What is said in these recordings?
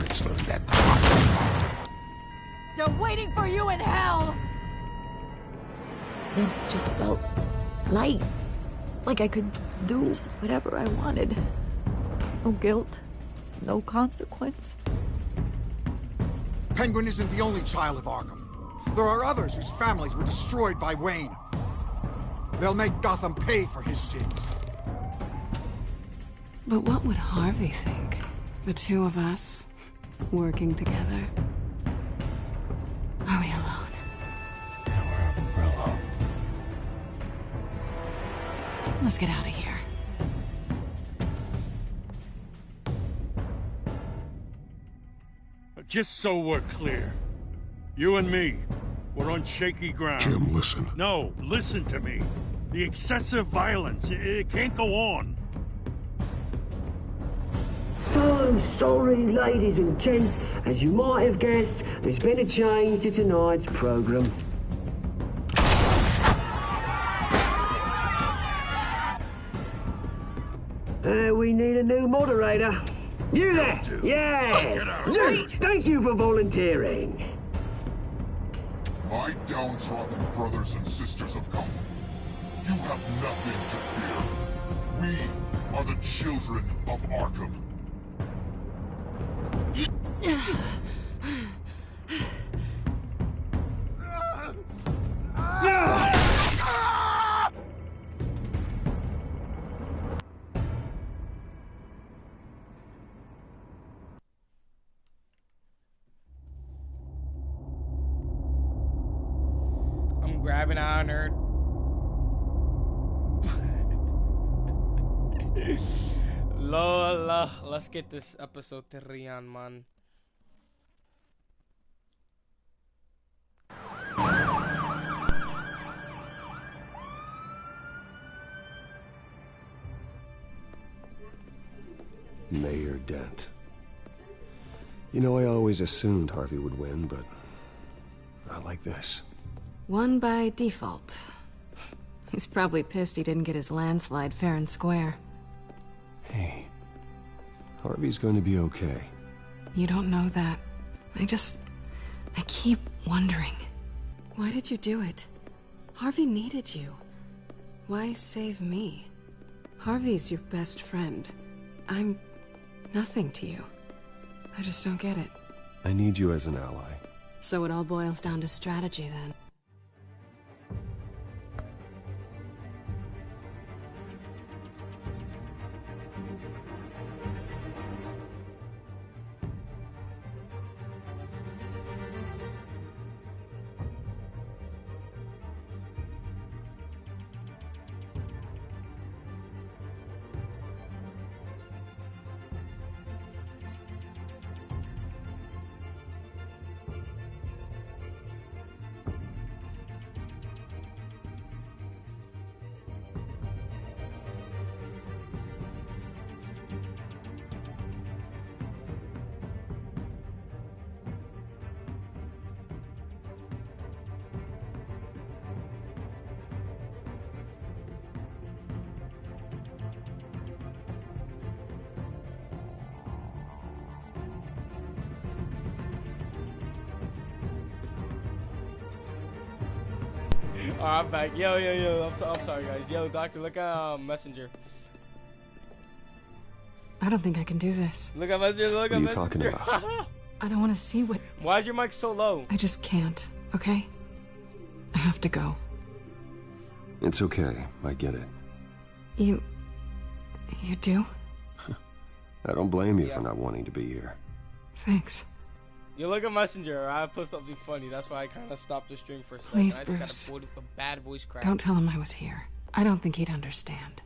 parents learned that the hard way. They're waiting for you in hell! It just felt light. Like I could do whatever I wanted. No guilt. No consequence. Penguin isn't the only child of Arkham. There are others whose families were destroyed by Wayne. They'll make Gotham pay for his sins. But what would Harvey think? The two of us, working together. Are we alone? Yeah, we're alone. Let's get out of here. Just so we're clear, you and me, we're on shaky ground. Jim, listen. No, listen to me. The excessive violence, it can't go on. So sorry, ladies and gents. As you might have guessed, there's been a change to tonight's program. We need a new moderator. You there? Yes! Luke, thank you for volunteering. My downtrodden brothers and sisters of Gotham, you have nothing to fear. We are the children of Arkham. I'm grabbing out, nerd. Lola, let's get this episode to Rian, man. Mayor Dent. You know, I always assumed Harvey would win, but not like this. Won by default. He's probably pissed he didn't get his landslide fair and square. Hey, Harvey's going to be okay. You don't know that. I keep wondering. Why did you do it? Harvey needed you. Why save me? Harvey's your best friend. I'm nothing to you. I just don't get it. I need you as an ally. So it all boils down to strategy then. Oh, I'm back. Yo. I'm sorry, guys. Yo, Doctor, look at Messenger. I don't think I can do this. Look at Messenger. Look at Messenger. What are you talking about? I don't want to see what... Why is your mic so low? I just can't, okay? I have to go. It's okay. I get it. You do? I don't blame you for not wanting to be here. Thanks. You look at Messenger. I put something funny. That's why I kind of stopped the stream for a second. Please, I Bruce. just got a bad voice crack. Don't tell him I was here. I don't think he'd understand.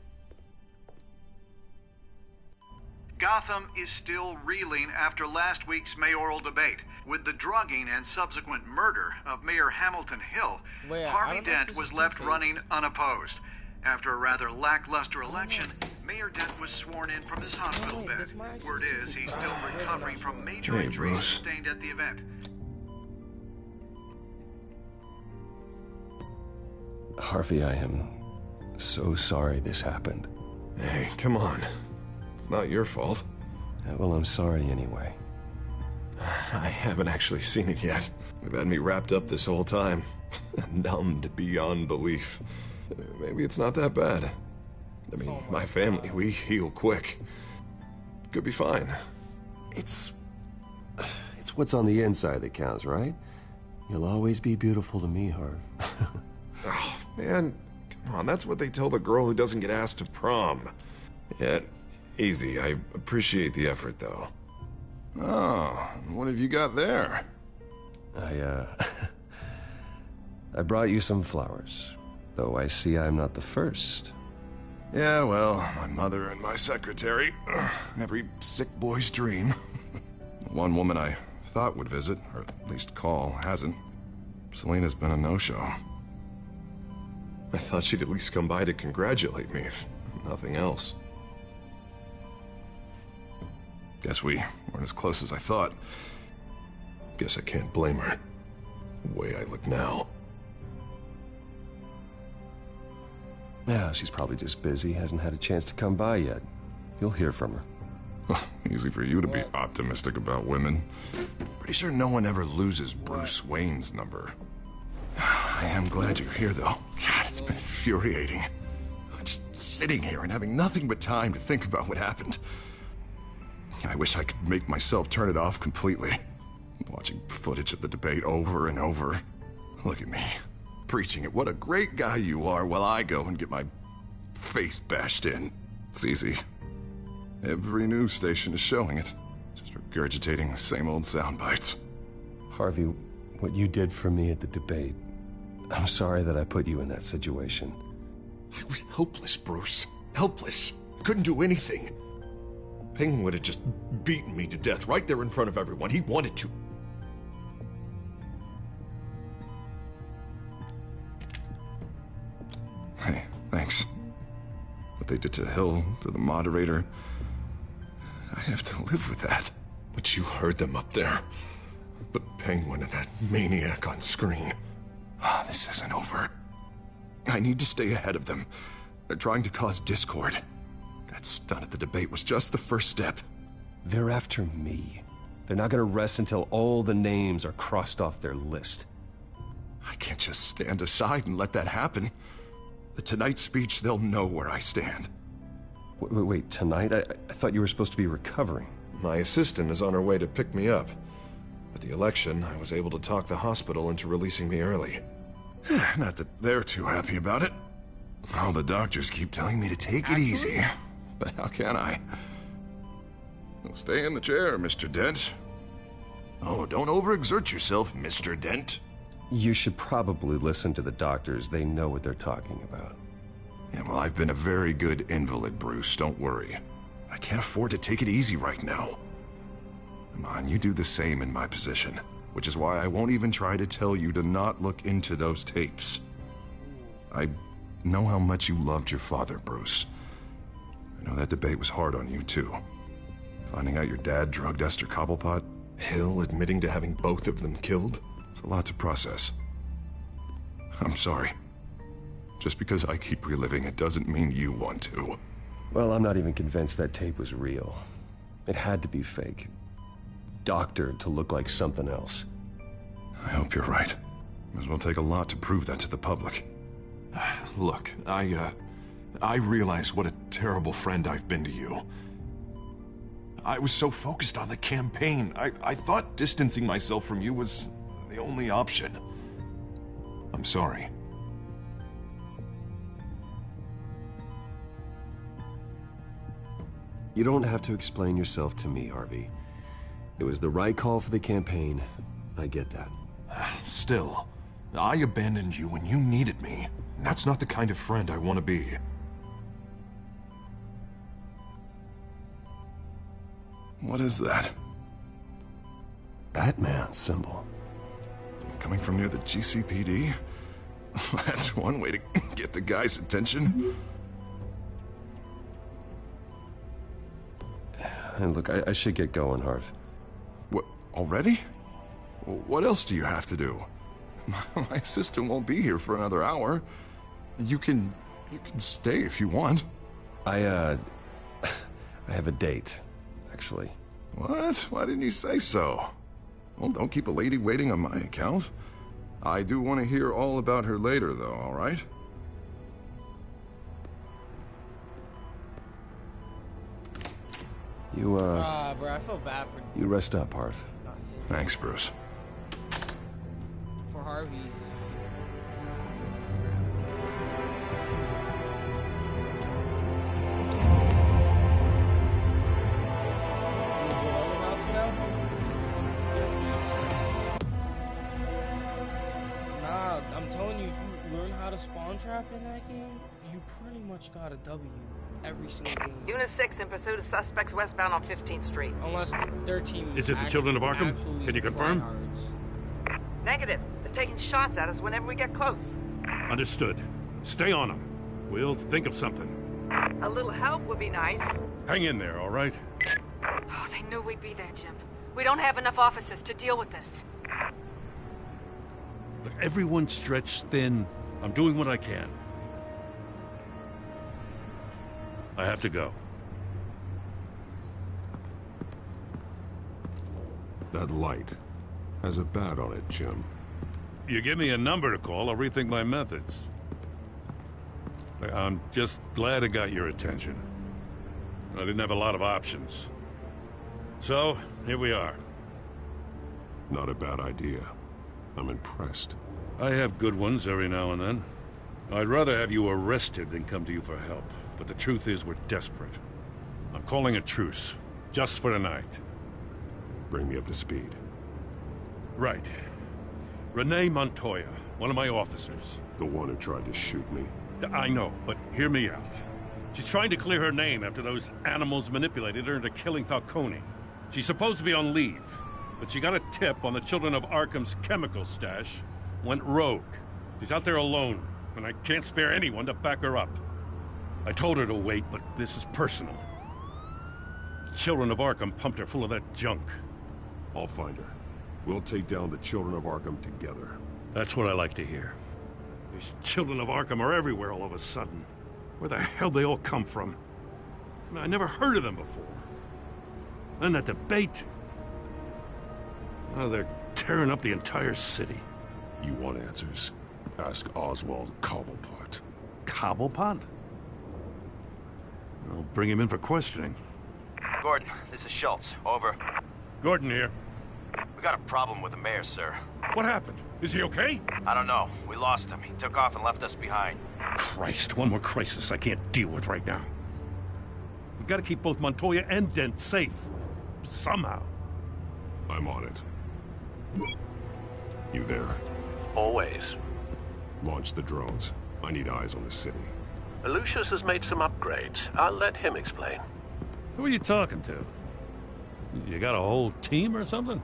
Gotham is still reeling after last week's mayoral debate. With the drugging and subsequent murder of Mayor Hamilton Hill, Wait, Harvey Dent was left running unopposed. After a rather lackluster election, Mayor Dent was sworn in from his hospital bed. Word is he's still recovering from major injuries sustained at the event. Harvey, I am so sorry this happened. Hey, come on. It's not your fault. Well, I'm sorry anyway. I haven't actually seen it yet. They've had me wrapped up this whole time. Numbed beyond belief. Maybe it's not that bad. I mean, my family, we heal quick. Could be fine. It's what's on the inside that counts, right? You'll always be beautiful to me, Harv. Oh, man. Come on, that's what they tell the girl who doesn't get asked to prom. Yeah, easy. I appreciate the effort, though. Oh, what have you got there? I brought you some flowers. Though I see I'm not the first. Yeah, well, my mother and my secretary. Every sick boy's dream. One woman I thought would visit, or at least call, hasn't. Selena's been a no-show. I thought she'd at least come by to congratulate me, if nothing else. Guess we weren't as close as I thought. Guess I can't blame her. The way I look now. Yeah, she's probably just busy, hasn't had a chance to come by yet. You'll hear from her. Easy for you to be optimistic about women. Pretty sure no one ever loses Bruce Wayne's number. I am glad you're here, though. God, it's been infuriating. Just sitting here and having nothing but time to think about what happened. I wish I could make myself turn it off completely. Watching footage of the debate over and over. Look at me, preaching at what a great guy you are while I go and get my face bashed in. It's easy. Every news station is showing it. Just regurgitating the same old sound bites. Harvey, what you did for me at the debate, I'm sorry that I put you in that situation. I was helpless, Bruce. Helpless. Couldn't do anything. Penguin would have just beaten me to death right there in front of everyone. He wanted to. Hey, thanks. What they did to Hill, to the moderator, I have to live with that. But you heard them up there. The Penguin and that maniac on screen. This isn't over. I need to stay ahead of them. They're trying to cause discord. That stunt at the debate was just the first step. They're after me. They're not gonna rest until all the names are crossed off their list. I can't just stand aside and let that happen. The Tonight speech, they'll know where I stand. Wait, tonight? I thought you were supposed to be recovering. My assistant is on her way to pick me up. At the election, I was able to talk the hospital into releasing me early. Not that they're too happy about it. All the doctors keep telling me to take it easy. But how can I? Well, stay in the chair, Mr. Dent. Oh, don't overexert yourself, Mr. Dent. You should probably listen to the doctors. They know what they're talking about. Yeah, well, I've been a very good invalid, Bruce. Don't worry. I can't afford to take it easy right now. Come on, you do the same in my position. Which is why I won't even try to tell you to not look into those tapes. I know how much you loved your father, Bruce. I know that debate was hard on you, too. Finding out your dad drugged Esther Cobblepot, Hill admitting to having both of them killed. It's a lot to process. I'm sorry. Just because I keep reliving it doesn't mean you want to. Well, I'm not even convinced that tape was real. It had to be fake. Doctored to look like something else. I hope you're right. It will take a lot to prove that to the public. Look, I realize what a terrible friend I've been to you. I was so focused on the campaign. I thought distancing myself from you was the only option. I'm sorry. You don't have to explain yourself to me, Harvey. It was the right call for the campaign. I get that. Still, I abandoned you when you needed me. That's not the kind of friend I want to be. What is that? Batman symbol. Coming from near the GCPD? That's one way to get the guy's attention. And look, I should get going, Harv. What, already? What else do you have to do? My assistant won't be here for another hour. You can stay if you want. I have a date, actually. What? Why didn't you say so? Well, don't keep a lady waiting on my account. I do want to hear all about her later, though, all right? You, bro, I feel bad for you rest up, Harv. Thanks, Bruce. For Harvey. Nah, I'm telling you, if you learn how to spawn trap in that game, you pretty much got a W every single game. Unit 6 in pursuit of suspects westbound on 15th Street. Unless their team Is it the Children of Arkham? Can you confirm? Negative. They're taking shots at us whenever we get close. Understood. Stay on them. We'll think of something. A little help would be nice. Hang in there, all right? Oh, they knew we'd be there, Jim. We don't have enough officers to deal with this. Look, everyone's stretched thin. I'm doing what I can. I have to go. That light has a bat on it, Jim. You give me a number to call, I'll rethink my methods. I'm just glad I got your attention. I didn't have a lot of options. So, here we are. Not a bad idea. I'm impressed. I have good ones every now and then. I'd rather have you arrested than come to you for help. But the truth is, we're desperate. I'm calling a truce. Just for tonight. Bring me up to speed. Right. Renee Montoya, one of my officers. The one who tried to shoot me. I know, but hear me out. She's trying to clear her name after those animals manipulated her into killing Falcone. She's supposed to be on leave, but she got a tip on the Children of Arkham's chemical stash, went rogue. She's out there alone, and I can't spare anyone to back her up. I told her to wait, but this is personal. The Children of Arkham pumped her full of that junk. I'll find her. We'll take down the Children of Arkham together. That's what I like to hear. These Children of Arkham are everywhere all of a sudden. Where the hell they all come from? I never heard of them before. Then that debate. Now they're tearing up the entire city. You want answers? Ask Oswald Cobblepot. Cobblepot? I'll bring him in for questioning. Gordon, this is Schultz. Over. Gordon here. We got a problem with the mayor, sir. What happened? Is he okay? I don't know. We lost him. He took off and left us behind. Christ, one more crisis I can't deal with right now. We've got to keep both Montoya and Dent safe. Somehow. I'm on it. You there? Always. Launch the drones. I need eyes on the city. Lucius has made some upgrades. I'll let him explain. Who are you talking to? You got a whole team or something?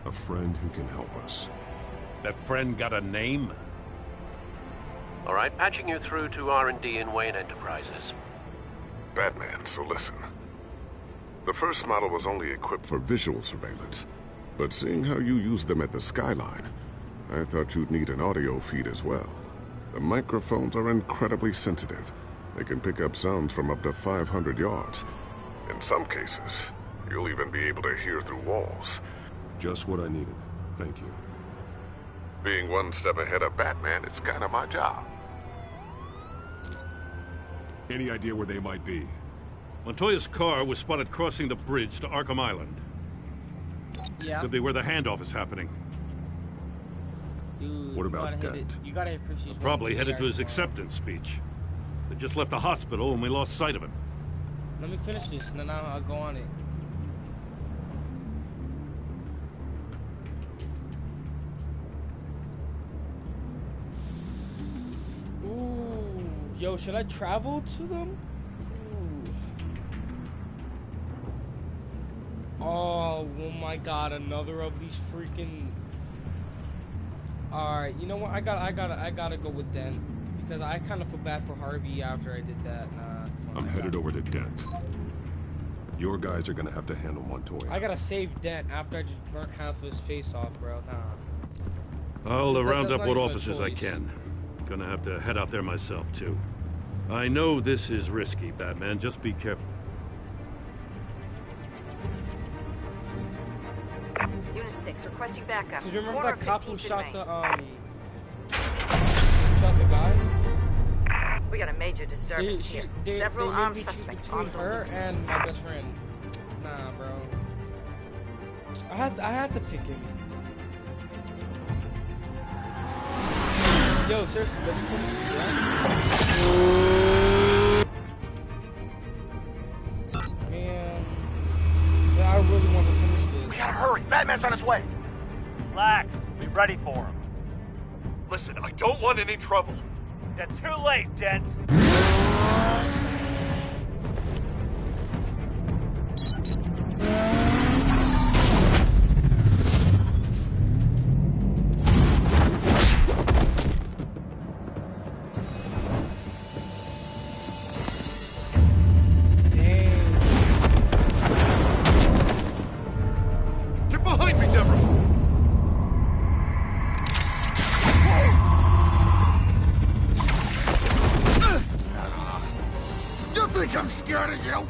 A friend who can help us. That friend got a name? All right, patching you through to R&D in Wayne Enterprises. Batman, so listen. The first model was only equipped for visual surveillance, but seeing how you use them at the Skyline, I thought you'd need an audio feed as well. The microphones are incredibly sensitive. They can pick up sounds from up to 500 yards. In some cases, you'll even be able to hear through walls. Just what I needed. Thank you. Being one step ahead of Batman, it's kind of my job. Any idea where they might be? Montoya's car was spotted crossing the bridge to Arkham Island. Yeah. Could be where the handoff is happening. Dude, what about Dent? You gotta hit Chrissy's Probably headed to his acceptance speech. They just left the hospital and we lost sight of him. Let me finish this and then I'll go on it. Ooh, yo, should I travel to them? Oh my god, another of these freaking... Alright, you know what? I gotta go with Dent. Because I kind of feel bad for Harvey after I did that. I'm headed over to Dent. Your guys are gonna have to handle Montoya. I gotta save Dent after I just burnt half of his face off, bro. Nah. I'll round up what officers I can. Gonna have to head out there myself, too. I know this is risky, Batman. Just be careful. Unit 6, requesting backup. Cause you remember Corner that cop 15th who and shot Main. shot the guy? We got a major disturbance here. Several they armed made me choose suspects between on the her loose. and my best friend. Nah, bro. I had to pick him. Yo, seriously, let me finish this, right? Man, yeah, I really want to finish this. We gotta hurry. Batman's on his way. Relax. Be ready for him. Listen, I don't want any trouble. You're too late, Dent. Get behind me, Deborah! You think I'm scared of you?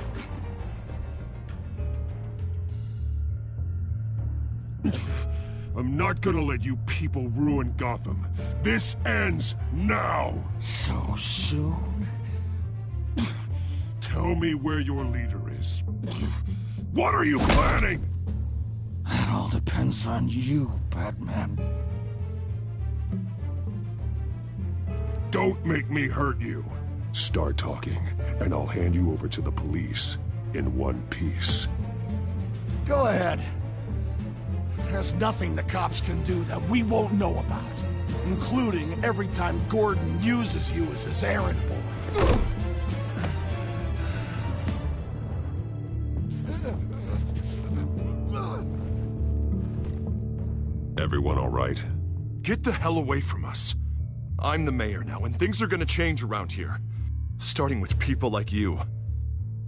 I'm not gonna let you people ruin Gotham. This ends now! So soon? Tell me where your leader is. What are you planning? That all depends on you, Batman. Don't make me hurt you. Start talking, and I'll hand you over to the police in one piece. Go ahead. There's nothing the cops can do that we won't know about, including every time Gordon uses you as his errand boy. Everyone all right? Get the hell away from us. I'm the mayor now, and things are gonna change around here. Starting with people like you.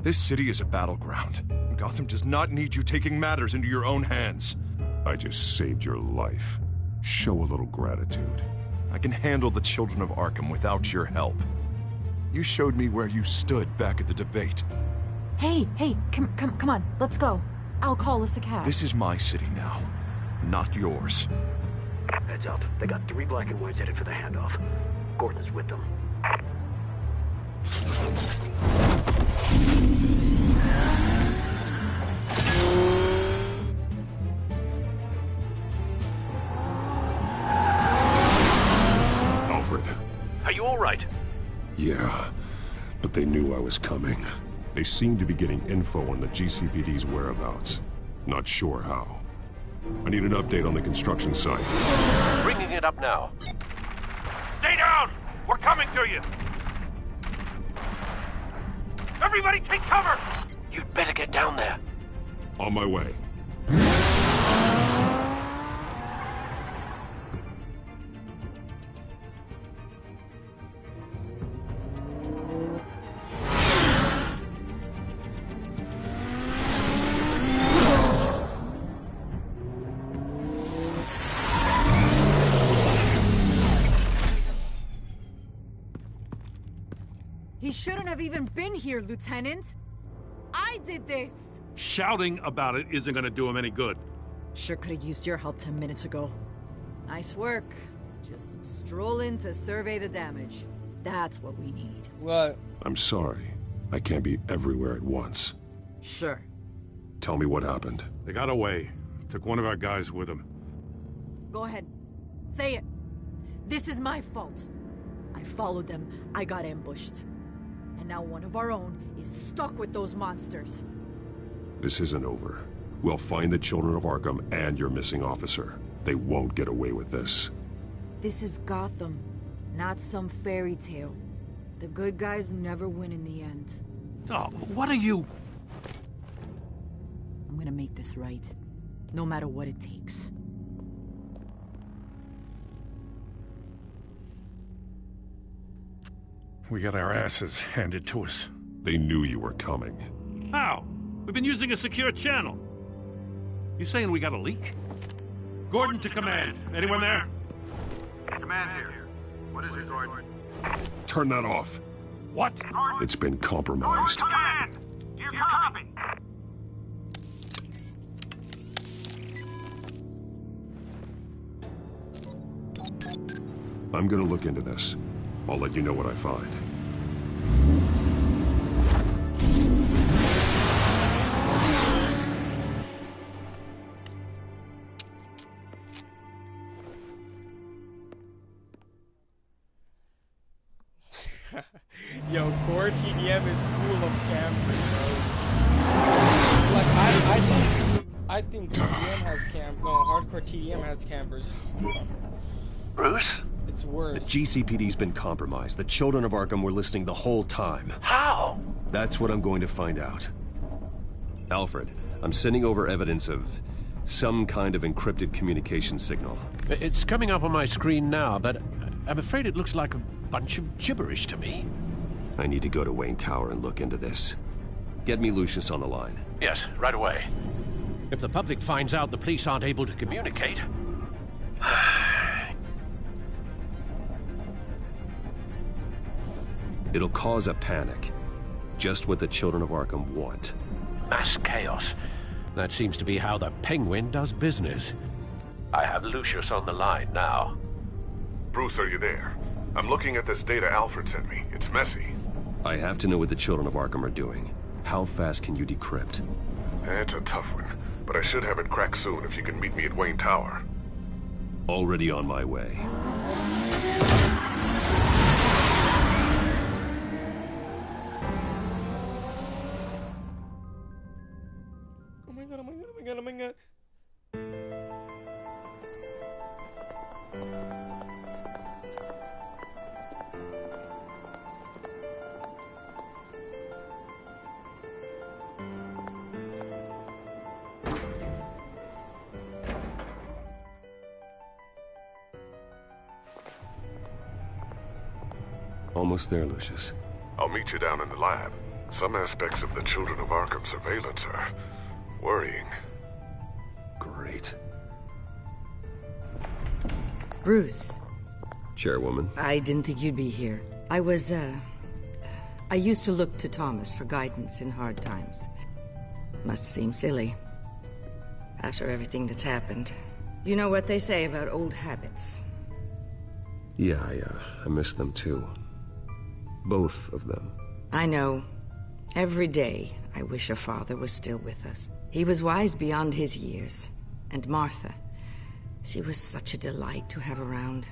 This city is a battleground. Gotham does not need you taking matters into your own hands. I just saved your life. Show a little gratitude. I can handle the children of Arkham without your help. You showed me where you stood back at the debate. Hey, come on, let's go. I'll call us a cab. This is my city now, not yours. Heads up. They got 3 black and whites headed for the handoff. Gordon's with them. Alfred. Are you all right? Yeah, but they knew I was coming. They seemed to be getting info on the GCPD's whereabouts. Not sure how. I need an update on the construction site. Bringing it up now. Stay down! We're coming to you! Everybody take cover! You'd better get down there. On my way. He shouldn't have even been here, Lieutenant. I did this. Shouting about it isn't gonna do him any good. Sure could have used your help 10 minutes ago. Nice work. Just stroll in to survey the damage. That's what we need. What? I'm sorry. I can't be everywhere at once. Sure. Tell me what happened. They got away. Took one of our guys with them. Go ahead. Say it. This is my fault. I followed them. I got ambushed. And now one of our own is stuck with those monsters. This isn't over. We'll find the children of Arkham and your missing officer. They won't get away with this. This is Gotham, not some fairy tale. The good guys never win in the end. Oh, what are you? I'm gonna make this right, no matter what it takes. We got our asses handed to us. They knew you were coming. How? We've been using a secure channel. You saying we got a leak? Gordon to command. Anyone there? Command here. What is it, Gordon? Turn that off. What? It's been compromised. Command! Do you copy? I'm gonna look into this. I'll let you know what I find. Yo, core TDM is full of campers, bro. Like, I think TDM has hardcore TDM has campers. Bruce? It's worse. The GCPD's been compromised. The children of Arkham were listening the whole time. How? That's what I'm going to find out. Alfred, I'm sending over evidence of some kind of encrypted communication signal. It's coming up on my screen now, but I'm afraid it looks like a bunch of gibberish to me. I need to go to Wayne Tower and look into this. Get me Lucius on the line. Yes, right away. If the public finds out the police aren't able to communicate... It'll cause a panic. Just what the children of Arkham want. Mass chaos. That seems to be how the Penguin does business. I have Lucius on the line now. Bruce, are you there? I'm looking at this data Alfred sent me. It's messy. I have to know what the children of Arkham are doing. How fast can you decrypt? It's a tough one, but I should have it cracked soon if you can meet me at Wayne Tower. Already on my way. Oh my god, oh my god, oh my god, oh my god. Almost there, Lucius. I'll meet you down in the lab. Some aspects of the Children of Arkham surveillance are worrying. Great. Bruce. Chairwoman. I didn't think you'd be here. I used to look to Thomas for guidance in hard times. Must seem silly. After everything that's happened. You know what they say about old habits. Yeah, I miss them too. Both of them. I know. Every day, I wish a father was still with us. He was wise beyond his years. And Martha, she was such a delight to have around.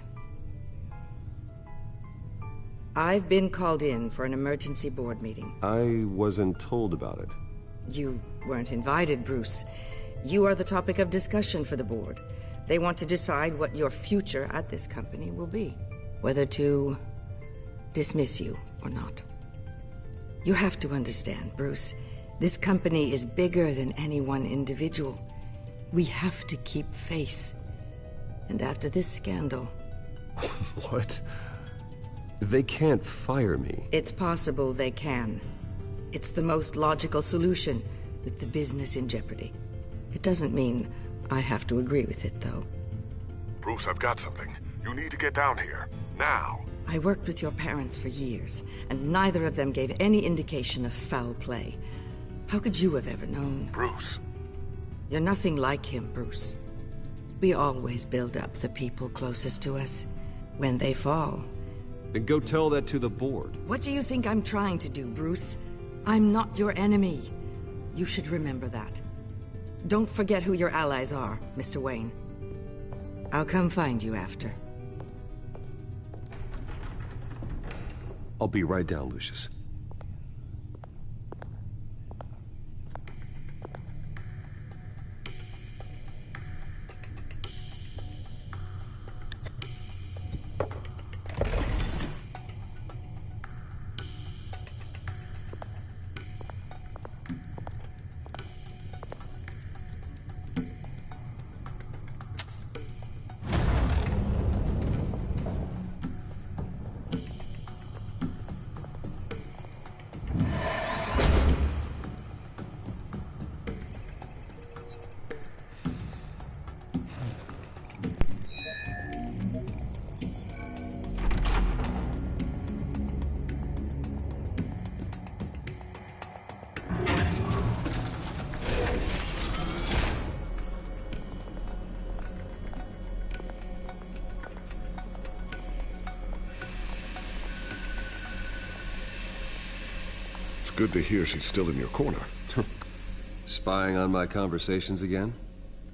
I've been called in for an emergency board meeting. I wasn't told about it. You weren't invited, Bruce. You are the topic of discussion for the board. They want to decide what your future at this company will be. Whether to dismiss you or not. You have to understand, Bruce. This company is bigger than any one individual. We have to keep face. And after this scandal... What? They can't fire me. It's possible they can. It's the most logical solution, with the business in jeopardy. It doesn't mean I have to agree with it, though. Bruce, I've got something. You need to get down here. Now. I worked with your parents for years, and neither of them gave any indication of foul play. How could you have ever known? Bruce. You're nothing like him, Bruce. We always build up the people closest to us. When they fall... Then go tell that to the board. What do you think I'm trying to do, Bruce? I'm not your enemy. You should remember that. Don't forget who your allies are, Mr. Wayne. I'll come find you after. I'll be right down, Lucius. good to hear she's still in your corner. Spying on my conversations again?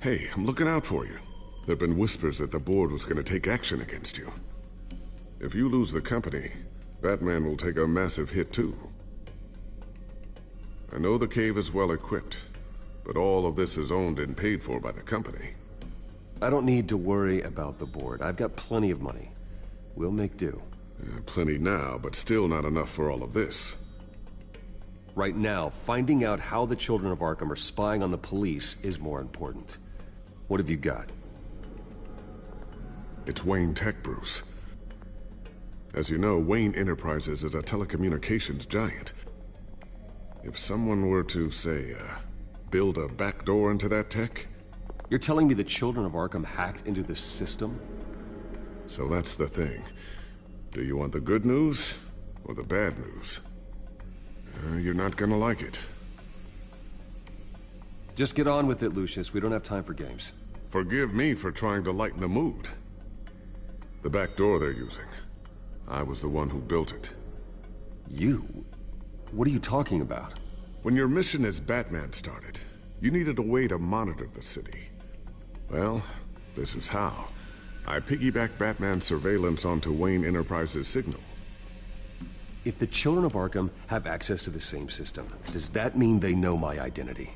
Hey, I'm looking out for you. There have been whispers that the board was going to take action against you. If you lose the company, Batman will take a massive hit too. I know the cave is well equipped, but all of this is owned and paid for by the company. I don't need to worry about the board. I've got plenty of money. We'll make do. Plenty now, but still not enough for all of this. Right now, finding out how the children of Arkham are spying on the police is more important. What have you got? It's Wayne Tech, Bruce. As you know, Wayne Enterprises is a telecommunications giant. If someone were to, say, build a backdoor into that tech... You're telling me the children of Arkham hacked into the system? So that's the thing. Do you want the good news or the bad news? You're not gonna like it. Just get on with it, Lucius. We don't have time for games. Forgive me for trying to lighten the mood. The back door they're using. I was the one who built it. You? What are you talking about? When your mission as Batman started, you needed a way to monitor the city. Well, this is how. I piggybacked Batman's surveillance onto Wayne Enterprises' signal. If the children of Arkham have access to the same system, does that mean they know my identity?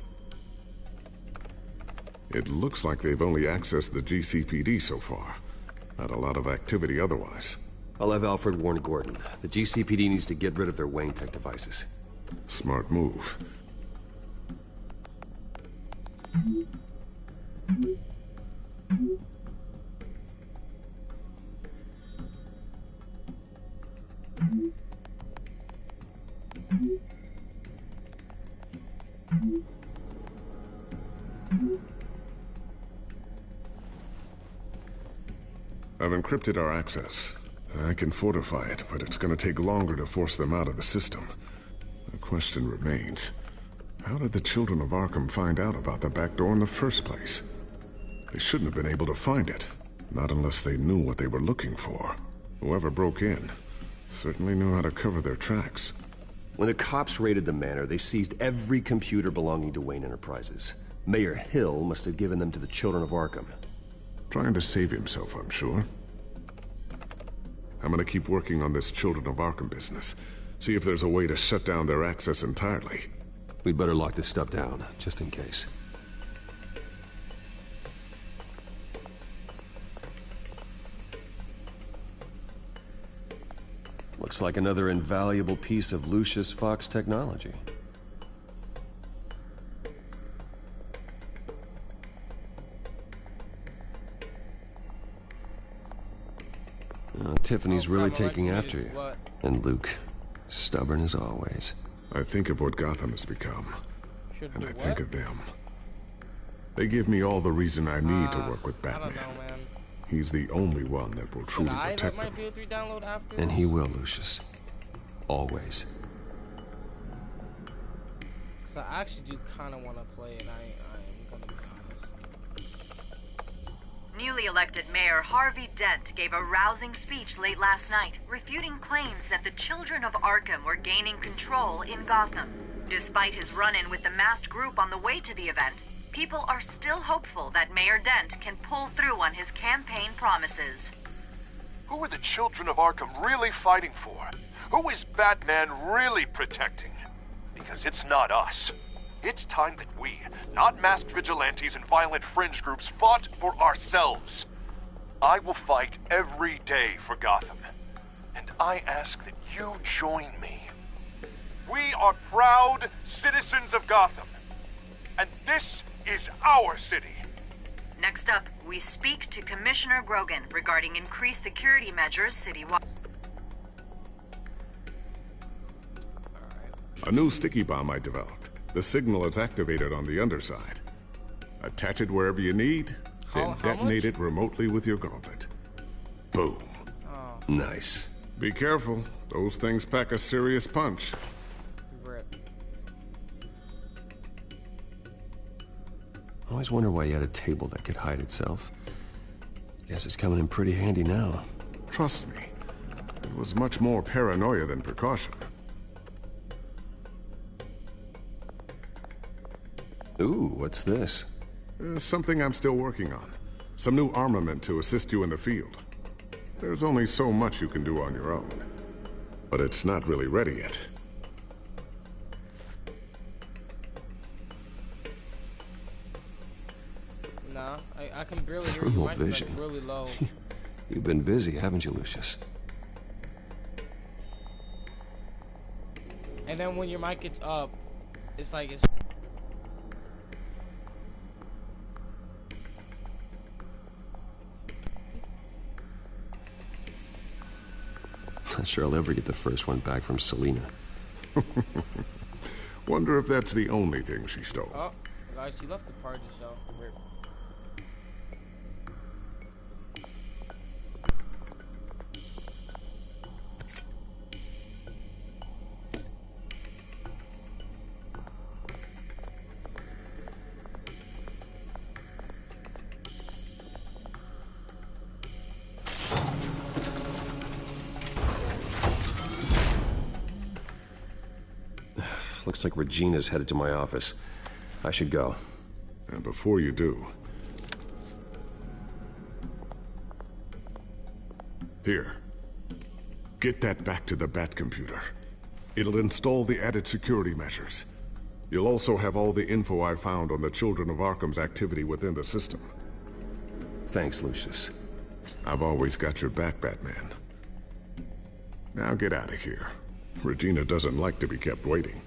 It looks like they've only accessed the GCPD so far. Not a lot of activity otherwise. I'll have Alfred warn Gordon. The GCPD needs to get rid of their Wayne Tech devices. Smart move. I've encrypted our access. I can fortify it, but it's going to take longer to force them out of the system. The question remains, how did the children of Arkham find out about the back door in the first place? They shouldn't have been able to find it, not unless they knew what they were looking for. Whoever broke in certainly knew how to cover their tracks. When the cops raided the manor, they seized every computer belonging to Wayne Enterprises. Mayor Hill must have given them to the children of Arkham. Trying to save himself, I'm sure. I'm gonna keep working on this Children of Arkham business. See if there's a way to shut down their access entirely. We'd better lock this stuff down, just in case. Looks like another invaluable piece of Lucius Fox technology. Tiffany's really taking after you. And Luke, stubborn as always. I think of what Gotham has become, and I think of them. They give me all the reason I need to work with Batman. He's the only one that will truly protect them. And he will, Lucius. Always. So I actually do kind of want to play it. I'm gonna be honest. Newly elected Mayor Harvey Dent gave a rousing speech late last night, refuting claims that the children of Arkham were gaining control in Gotham. Despite his run-in with the masked group on the way to the event, people are still hopeful that Mayor Dent can pull through on his campaign promises. Who are the children of Arkham really fighting for? Who is Batman really protecting? Because it's not us. It's time that we, not masked vigilantes and violent fringe groups, fought for ourselves. I will fight every day for Gotham. And I ask that you join me. We are proud citizens of Gotham. And this is our city. Next up, we speak to Commissioner Grogan regarding increased security measures citywide. A new sticky bomb I developed. The signal is activated on the underside. Attach it wherever you need, then detonate it remotely with your gauntlet. Boom. Nice. Be careful. Those things pack a serious punch. I always wonder why you had a table that could hide itself. Guess it's coming in pretty handy now. Trust me, it was much more paranoia than precaution. Ooh, what's this? Something I'm still working on. Some new armament to assist you in the field. There's only so much you can do on your own. But it's not really ready yet. Nah, I can barely hear you. Thermal Mine's like vision. really low. You've been busy, haven't you, Lucius? And then when your mic gets up, it's like it's. Not sure I'll ever get the first one back from Selena. Wonder if that's the only thing she stole. Oh, guys, she left the party, so we're. Looks like Regina's headed to my office. I should go. And before you do... Here. Get that back to the Bat computer. It'll install the added security measures. You'll also have all the info I found on the Children of Arkham's activity within the system. Thanks, Lucius. I've always got your back, Batman. Now get out of here. Regina doesn't like to be kept waiting.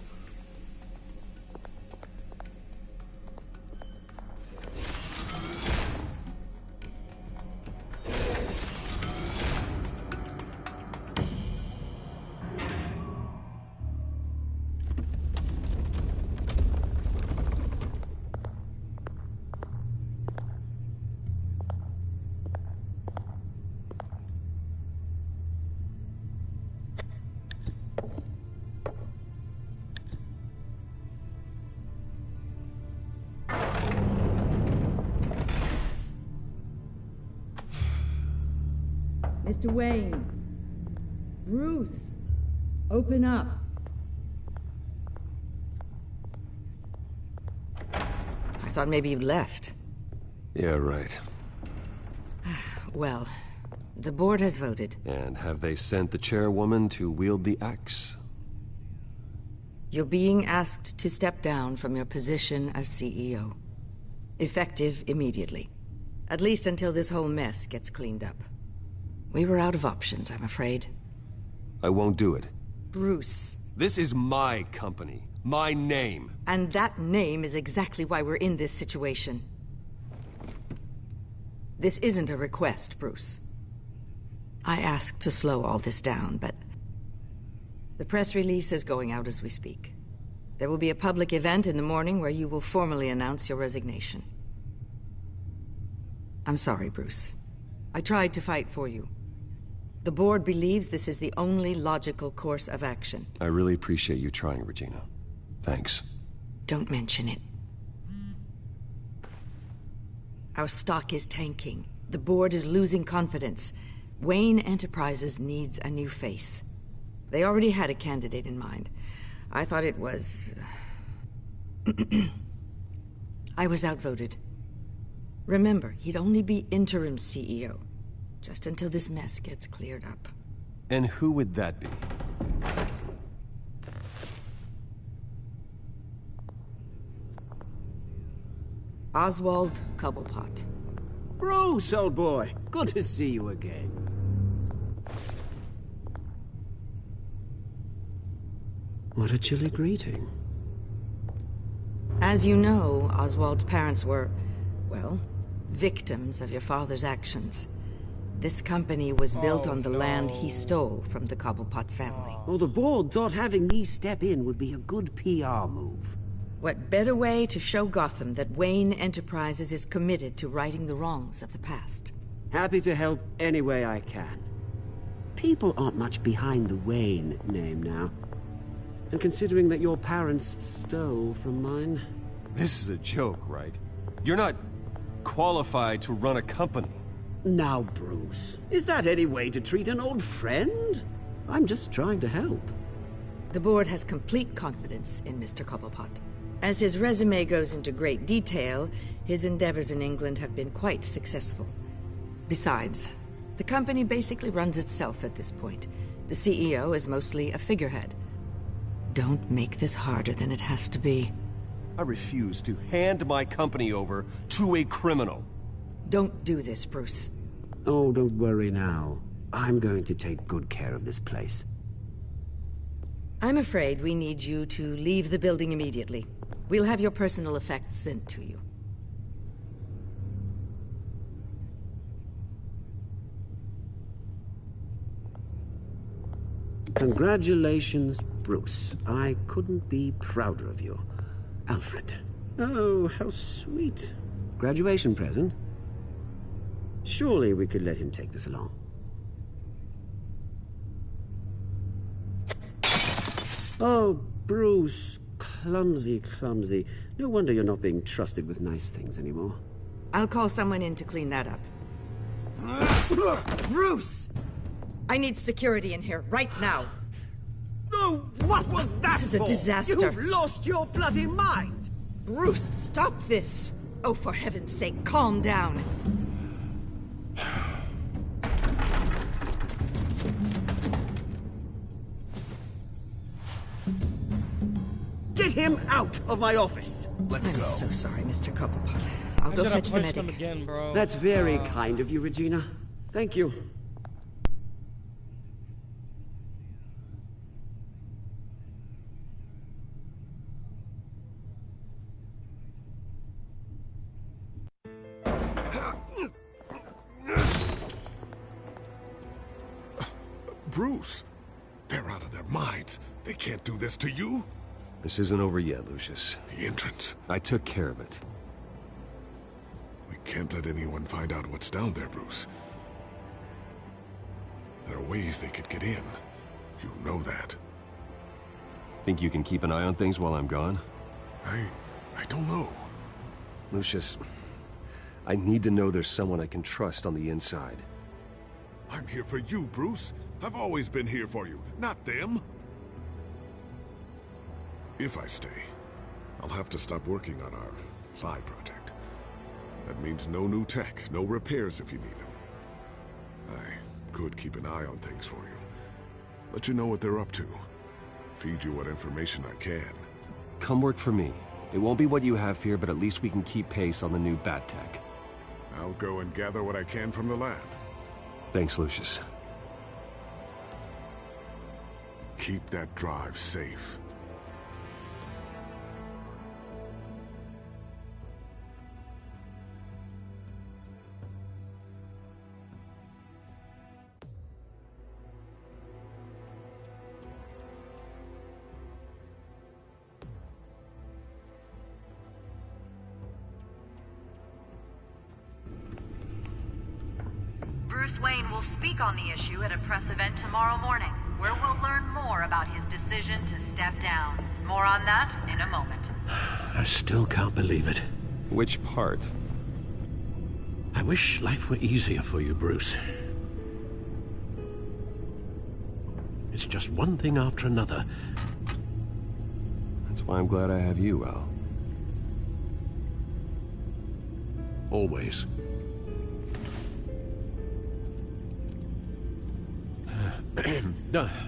Mr. Wayne. Bruce. Open up. I thought maybe you'd left. Yeah, right. Well, the board has voted. And have they sent the chairwoman to wield the axe? You're being asked to step down from your position as CEO. Effective immediately. At least until this whole mess gets cleaned up. We were out of options, I'm afraid. I won't do it. Bruce. This is my company. My name. And that name is exactly why we're in this situation. This isn't a request, Bruce. I asked to slow all this down, but... the press release is going out as we speak. There will be a public event in the morning where you will formally announce your resignation. I'm sorry, Bruce. I tried to fight for you. The board believes this is the only logical course of action. I really appreciate you trying, Regina. Thanks. Don't mention it. Our stock is tanking. The board is losing confidence. Wayne Enterprises needs a new face. They already had a candidate in mind. I thought it was... I was outvoted. Remember, he'd only be interim CEO. Just until this mess gets cleared up. And who would that be? Oswald Cobblepot. Bruce, old boy. Good to see you again. What a chilly greeting. As you know, Oswald's parents were, well, victims of your father's actions. This company was built on the land he stole from the Cobblepot family. Well, the board thought having me step in would be a good PR move. What better way to show Gotham that Wayne Enterprises is committed to righting the wrongs of the past? Happy to help any way I can. People aren't much behind the Wayne name now. And considering that your parents stole from mine... This is a joke, right? You're not qualified to run a company. Now, Bruce, is that any way to treat an old friend? I'm just trying to help. The board has complete confidence in Mr. Cobblepot. As his resume goes into great detail, his endeavors in England have been quite successful. Besides, the company basically runs itself at this point. The CEO is mostly a figurehead. Don't make this harder than it has to be. I refuse to hand my company over to a criminal. Don't do this, Bruce. Oh, don't worry now. I'm going to take good care of this place. I'm afraid we need you to leave the building immediately. We'll have your personal effects sent to you. Congratulations, Bruce. I couldn't be prouder of you. Alfred. Oh, how sweet. Graduation present? Surely we could let him take this along. Oh, Bruce. Clumsy, clumsy. No wonder you're not being trusted with nice things anymore. I'll call someone in to clean that up. Bruce! I need security in here, right now. Oh, what was that This is a for? disaster. You've lost your bloody mind! Bruce, stop this! Oh, for heaven's sake, calm down. Get him out of my office! I'm so sorry, Mr. Cobblepot. I'll go fetch the medic. Again, bro. That's very kind of you, Regina. Thank you. Bruce, they're out of their minds. They can't do this to you. This isn't over yet, Lucius. The entrance. I took care of it. We can't let anyone find out what's down there, Bruce. There are ways they could get in. You know that. Think you can keep an eye on things while I'm gone? I don't know. Lucius, I need to know there's someone I can trust on the inside. I'm here for you, Bruce. I've always been here for you, not them. If I stay, I'll have to stop working on our side project. That means no new tech, no repairs if you need them. I could keep an eye on things for you. Let you know what they're up to. Feed you what information I can. Come work for me. It won't be what you have here, but at least we can keep pace on the new bat tech. I'll go and gather what I can from the lab. Thanks, Lucius. Keep that drive safe. Bruce Wayne will speak on the issue at a press event tomorrow morning, where we'll learn more about his decision to step down. More on that in a moment. I still can't believe it. Which part? I wish life were easier for you, Bruce. It's just one thing after another. That's why I'm glad I have you, Al. Always.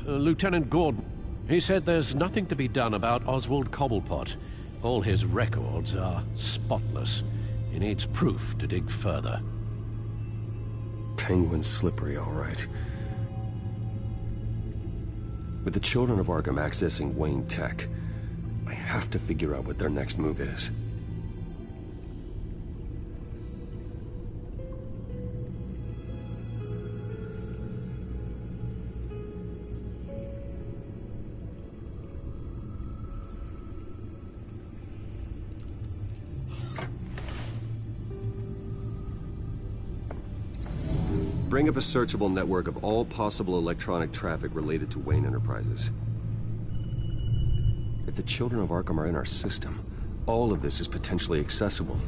Lieutenant Gordon, he said there's nothing to be done about Oswald Cobblepot. All his records are spotless. He needs proof to dig further. Penguin's slippery, all right. With the children of Arkham accessing Wayne Tech, I have to figure out what their next move is. Bring up a searchable network of all possible electronic traffic related to Wayne Enterprises. If the children of Arkham are in our system, all of this is potentially accessible.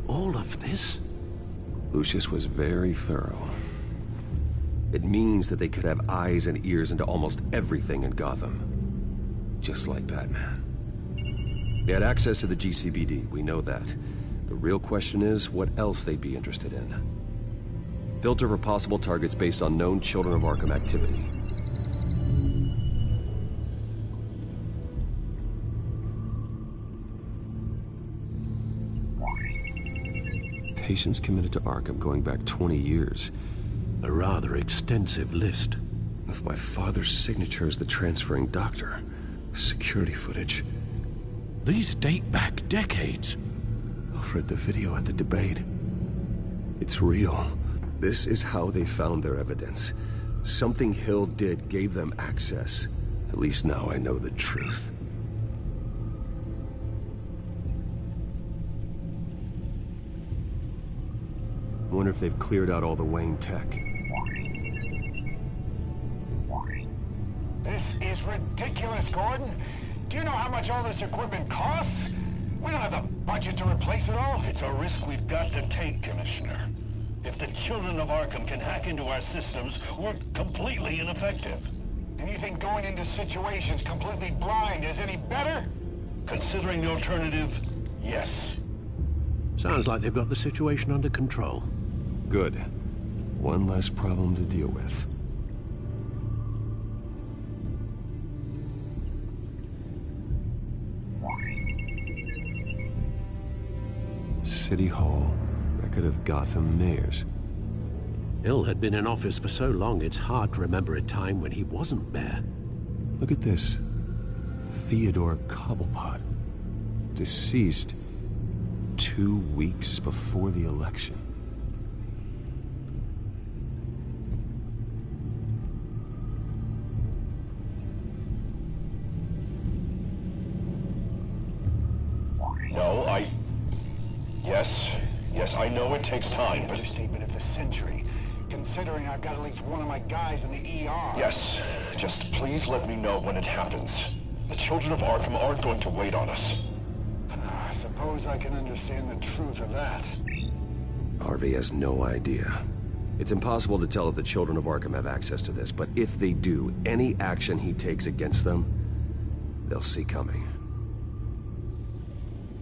All of this? Lucius was very thorough. It means that they could have eyes and ears into almost everything in Gotham. Just like Batman. They had access to the GCPD, we know that. The real question is, what else they'd be interested in. Filter for possible targets based on known Children of Arkham activity. Patients committed to Arkham going back 20 years. A rather extensive list. With my father's signature as the transferring doctor. Security footage. These date back decades. Alfred, the video at the debate. It's real. This is how they found their evidence. Something Hill did gave them access. At least now I know the truth. I wonder if they've cleared out all the Wayne tech. This is ridiculous, Gordon. Do you know how much all this equipment costs? We don't have the budget to replace it all. It's a risk we've got to take, Commissioner. If the Children of Arkham can hack into our systems, we're completely ineffective. And you think going into situations completely blind is any better? Considering the alternative, yes. Sounds like they've got the situation under control. Good. One less problem to deal with. City Hall. Record of Gotham mayors. Hill had been in office for so long, it's hard to remember a time when he wasn't mayor. Look at this. Theodore Cobblepot. Deceased 2 weeks before the election. No, Yes, I know it takes time, but... Understatement of the century, considering I've got at least one of my guys in the ER. Yes, just please let me know when it happens. The Children of Arkham aren't going to wait on us. I suppose I can understand the truth of that. Harvey has no idea. It's impossible to tell if the Children of Arkham have access to this, but if they do, any action he takes against them, they'll see coming.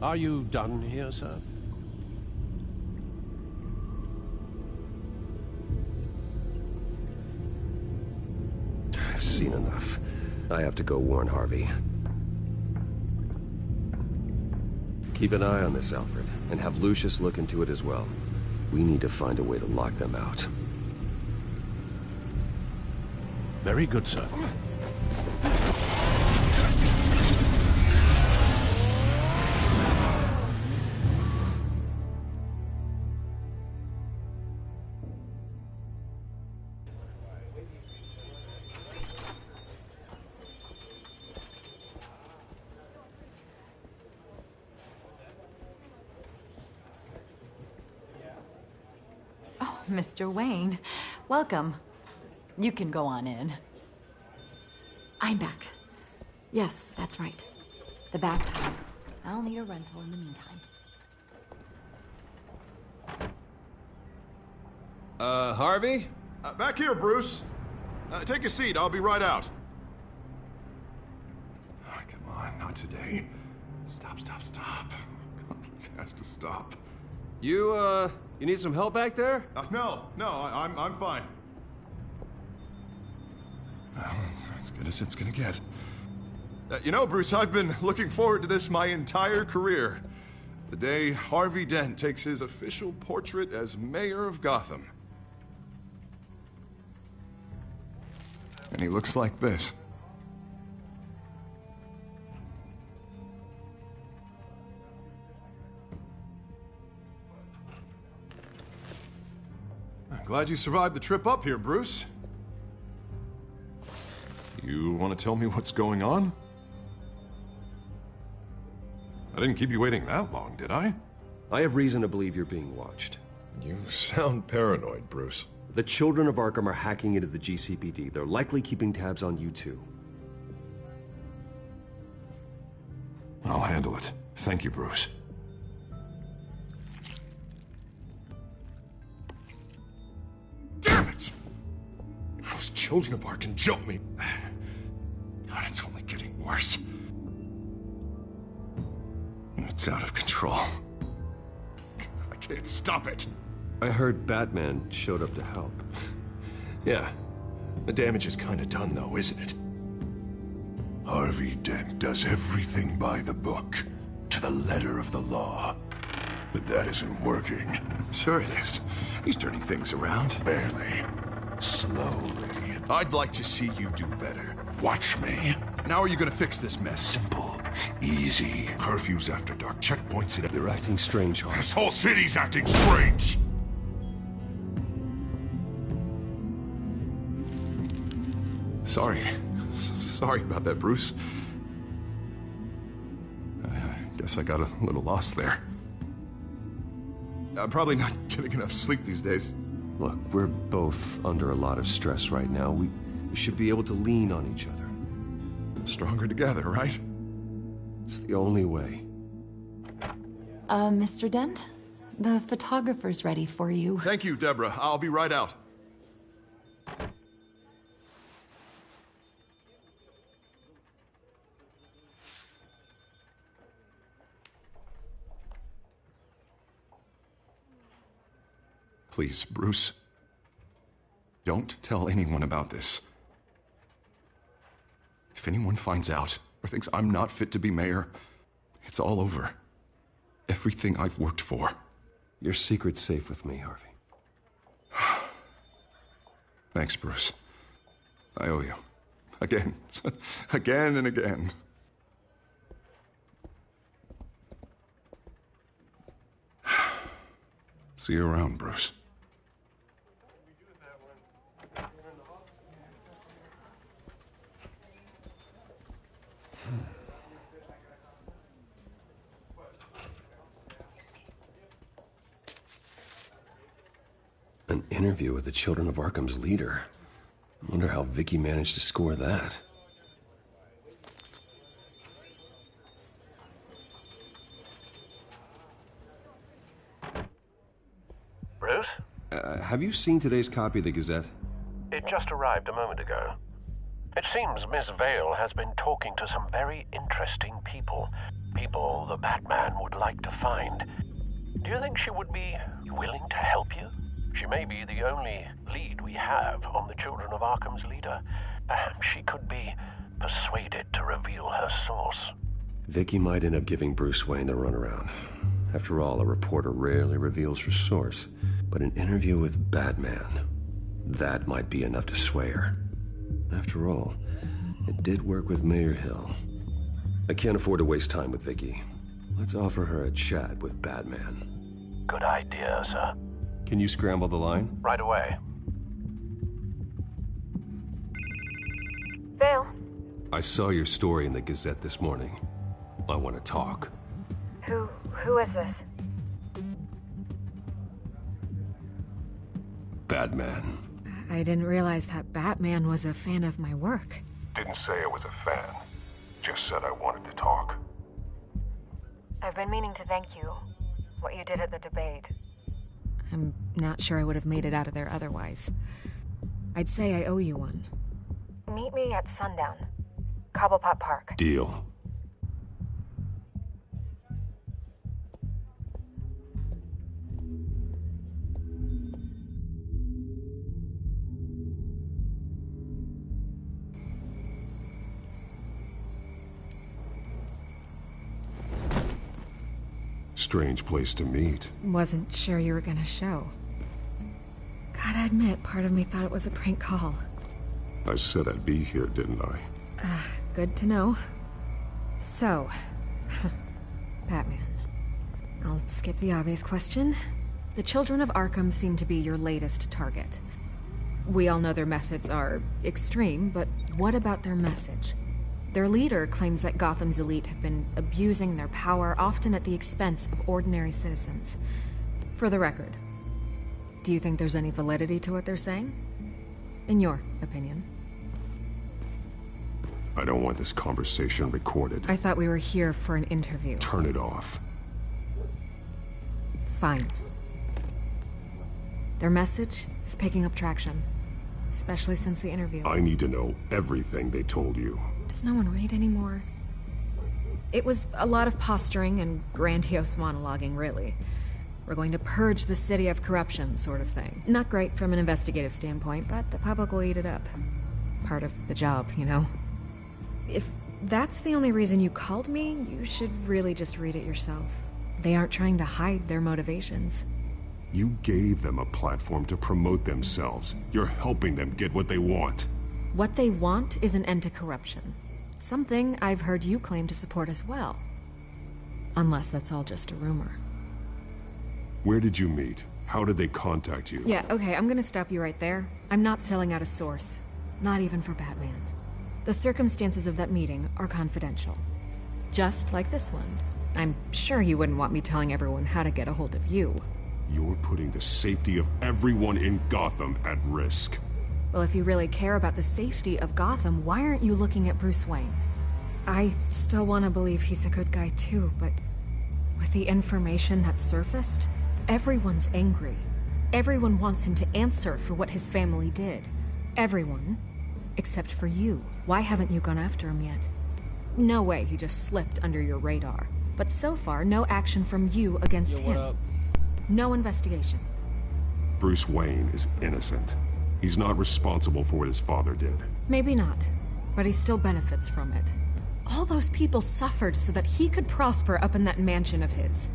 Are you done here, sir? I've seen enough. I have to go warn Harvey. Keep an eye on this, Alfred, and have Lucius look into it as well. We need to find a way to lock them out. Very good, sir. Mr. Wayne, welcome. You can go on in. I'm back. Yes, that's right. The back time. I'll need a rental in the meantime. Harvey? Back here, Bruce. Take a seat. I'll be right out. Oh, come on, not today. Stop. It has to stop. You need some help back there? No, I'm fine. Well, it's as good as it's gonna get. You know, Bruce, I've been looking forward to this my entire career. The day Harvey Dent takes his official portrait as mayor of Gotham. And he looks like this. I'm glad you survived the trip up here, Bruce. You want to tell me what's going on? I didn't keep you waiting that long, did I? I have reason to believe you're being watched. You sound paranoid, Bruce. The Children of Arkham are hacking into the GCPD. They're likely keeping tabs on you too. I'll handle it. Thank you, Bruce. Damn it! Those Children of Arkham jumped me. God, it's only getting worse. It's out of control. I can't stop it. I heard Batman showed up to help. Yeah. The damage is kind of done, though, isn't it? Harvey Dent does everything by the book, to the letter of the law. But that isn't working. Sure it is. He's turning things around. Barely. Slowly. I'd like to see you do better. Watch me. Now are you gonna fix this mess? Simple. Easy. Curfews after dark. Checkpoints at... You're acting strange, Harvey. This whole city's acting strange! Sorry about that, Bruce. I guess I got a little lost there. I'm probably not getting enough sleep these days. Look, we're both under a lot of stress right now. We should be able to lean on each other. Stronger together, right? It's the only way. Mr. Dent? The photographer's ready for you. Thank you, Deborah. I'll be right out. Please, Bruce. Don't tell anyone about this. If anyone finds out or thinks I'm not fit to be mayor, it's all over. Everything I've worked for. Your secret's safe with me, Harvey. Thanks, Bruce. I owe you. Again. Again and again. See you around, Bruce. An interview with the Children of Arkham's leader. I wonder how Vicky managed to score that. Bruce? Have you seen today's copy of the Gazette? It just arrived a moment ago. It seems Miss Vale has been talking to some very interesting people. People the Batman would like to find. Do you think she would be willing to help you? She may be the only lead we have on the Children of Arkham's leader. Perhaps she could be persuaded to reveal her source. Vicky might end up giving Bruce Wayne the runaround. After all, a reporter rarely reveals her source. But an interview with Batman, that might be enough to sway her. After all, it did work with Mayor Hill. I can't afford to waste time with Vicky. Let's offer her a chat with Batman. Good idea, sir. Can you scramble the line? Right away. Vale. I saw your story in the Gazette this morning. I want to talk. Who is this? Batman. I didn't realize that Batman was a fan of my work. Didn't say I was a fan. Just said I wanted to talk. I've been meaning to thank you. What you did at the debate. I'm not sure I would have made it out of there otherwise. I'd say I owe you one. Meet me at sundown. Cobblepot Park. Deal. Strange place to meet. Wasn't sure you were gonna show. Gotta admit, part of me thought it was a prank call. I said I'd be here, didn't I? Good to know. So, Batman. I'll skip the obvious question. The Children of Arkham seem to be your latest target. We all know their methods are extreme, but what about their message? Their leader claims that Gotham's elite have been abusing their power, often at the expense of ordinary citizens. For the record, do you think there's any validity to what they're saying? In your opinion? I don't want this conversation recorded. I thought we were here for an interview. Turn it off. Fine. Their message is picking up traction, especially since the interview. I need to know everything they told you. Does no one read anymore? It was a lot of posturing and grandiose monologuing, really. We're going to purge the city of corruption, sort of thing. Not great from an investigative standpoint, but the public will eat it up. Part of the job, you know? If that's the only reason you called me, you should really just read it yourself. They aren't trying to hide their motivations. You gave them a platform to promote themselves. You're helping them get what they want. What they want is an end to corruption. Something I've heard you claim to support as well. Unless that's all just a rumor. Where did you meet? How did they contact you? Yeah, okay, I'm gonna stop you right there. I'm not selling out a source. Not even for Batman. The circumstances of that meeting are confidential. Just like this one. I'm sure you wouldn't want me telling everyone how to get a hold of you. You're putting the safety of everyone in Gotham at risk. Well, if you really care about the safety of Gotham, why aren't you looking at Bruce Wayne? I still want to believe he's a good guy too, but with the information that surfaced, everyone's angry. Everyone wants him to answer for what his family did. Everyone, except for you. Why haven't you gone after him yet? No way he just slipped under your radar. But so far, no action from you against him. No investigation. Bruce Wayne is innocent. He's not responsible for what his father did. Maybe not, but he still benefits from it. All those people suffered so that he could prosper up in that mansion of his.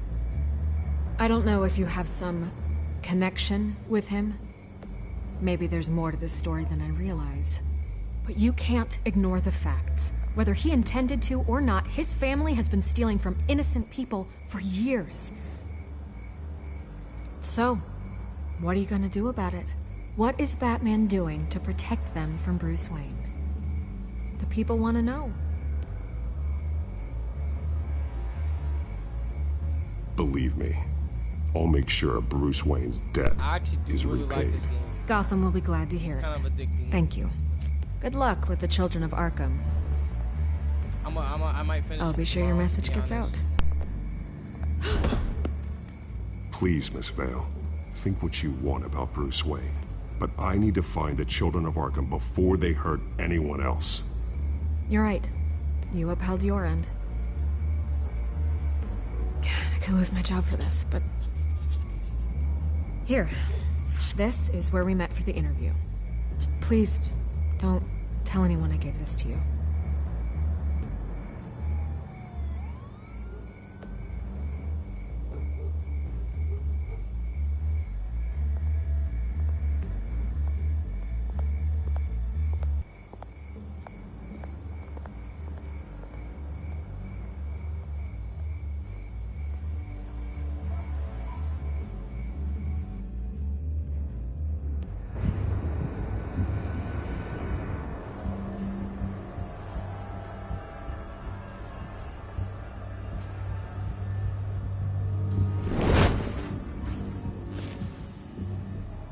I don't know if you have some connection with him. Maybe there's more to this story than I realize. But you can't ignore the facts. Whether he intended to or not, his family has been stealing from innocent people for years. So, what are you gonna do about it? What is Batman doing to protect them from Bruce Wayne? The people want to know. Believe me, I'll make sure Bruce Wayne's debt is repaid. Gotham will be glad to hear it. Kind of addicting. Thank you. Good luck with the children of Arkham. I might finish. I'll be sure your message gets out. Please, Miss Vale, think what you want about Bruce Wayne. But I need to find the children of Arkham before they hurt anyone else. You're right. You upheld your end. God, I could lose my job for this, but... Here. This is where we met for the interview. Just please, don't tell anyone I gave this to you.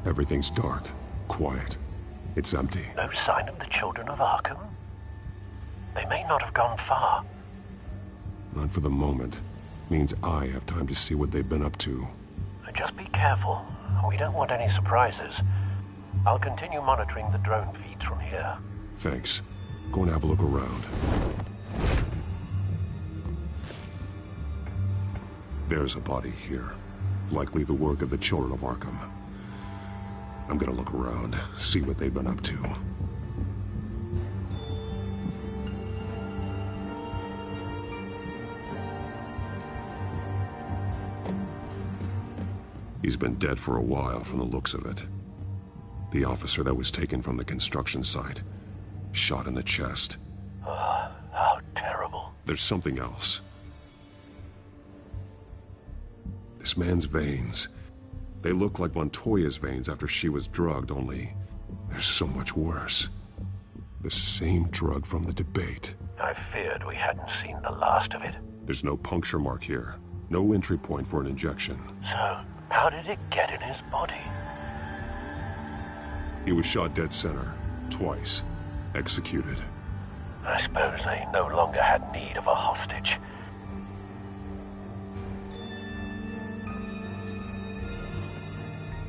Everything's dark, quiet. It's empty. No sign of the children of Arkham? They may not have gone far. Not for the moment. Means I have time to see what they've been up to. Just be careful. We don't want any surprises. I'll continue monitoring the drone feeds from here. Thanks. Go and have a look around. There's a body here. Likely the work of the children of Arkham. I'm gonna look around, see what they've been up to. He's been dead for a while from the looks of it. The officer that was taken from the construction site. Shot in the chest. How terrible. There's something else. This man's veins. They look like Montoya's veins after she was drugged, only they're so much worse. The same drug from the debate. I feared we hadn't seen the last of it. There's no puncture mark here. No entry point for an injection. So, how did it get in his body? He was shot dead center. Twice. Executed. I suppose they no longer had need of a hostage.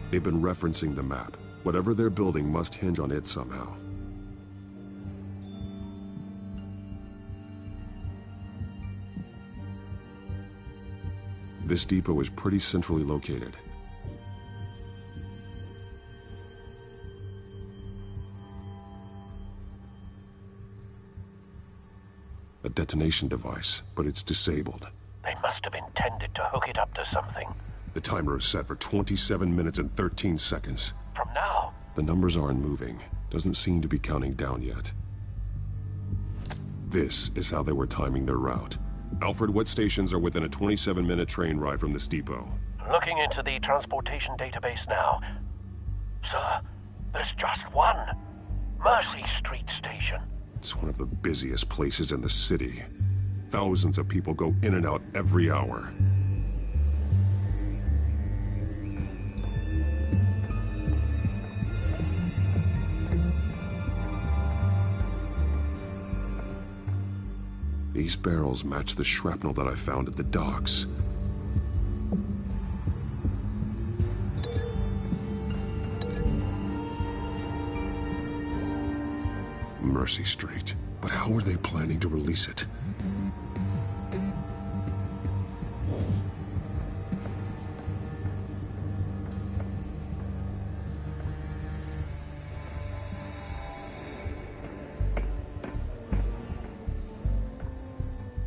They've been referencing the map. Whatever they're building must hinge on it somehow. This depot is pretty centrally located. A detonation device, but it's disabled. They must have intended to hook it up to something. The timer is set for 27 minutes and 13 seconds. From now? The numbers aren't moving. Doesn't seem to be counting down yet. This is how they were timing their route. Alfred, what stations are within a 27-minute train ride from this depot? Looking into the transportation database now. Sir, there's just one. Mercy Street Station. It's one of the busiest places in the city. Thousands of people go in and out every hour. These barrels match the shrapnel that I found at the docks. Mercy Street. But how are they planning to release it?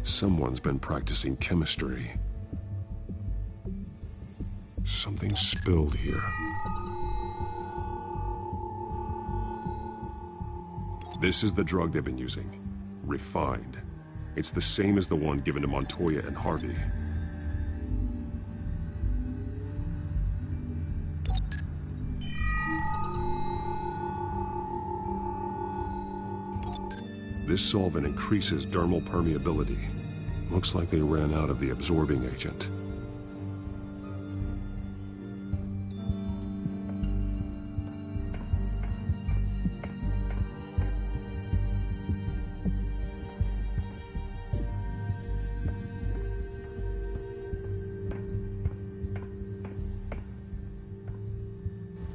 Someone's been practicing chemistry. Something spilled here. This is the drug they've been using. Refined. It's the same as the one given to Montoya and Harvey. This solvent increases dermal permeability. Looks like they ran out of the absorbing agent.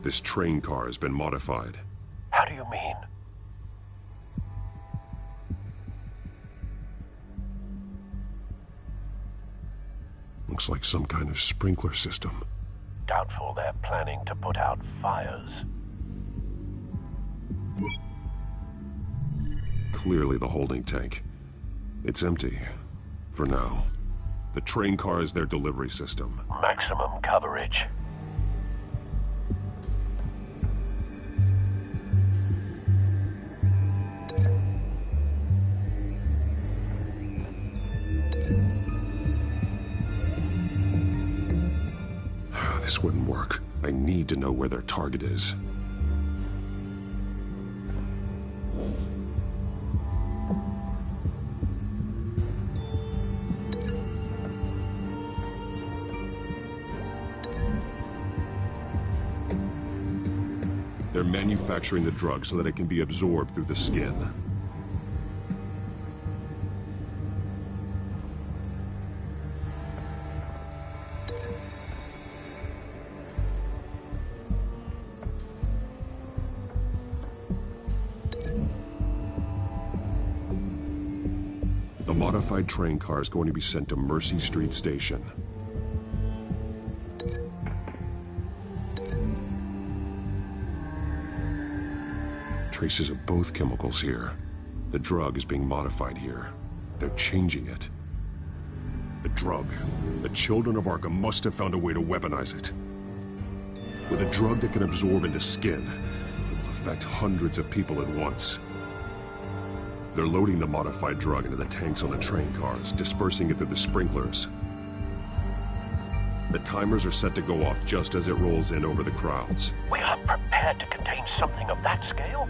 This train car has been modified. How do you mean? Looks like some kind of sprinkler system. Doubtful they're planning to put out fires. Clearly the holding tank. It's empty. For now. The train car is their delivery system. Maximum coverage. This wouldn't work. I need to know where their target is. They're manufacturing the drug so that it can be absorbed through the skin. The modified train car is going to be sent to Mercy Street Station. Traces of both chemicals here. The drug is being modified here. They're changing it. The drug. The children of Arkham must have found a way to weaponize it. With a drug that can absorb into skin, it will affect hundreds of people at once. They're loading the modified drug into the tanks on the train cars, dispersing it through the sprinklers. The timers are set to go off just as it rolls in over the crowds. We aren't prepared to contain something of that scale.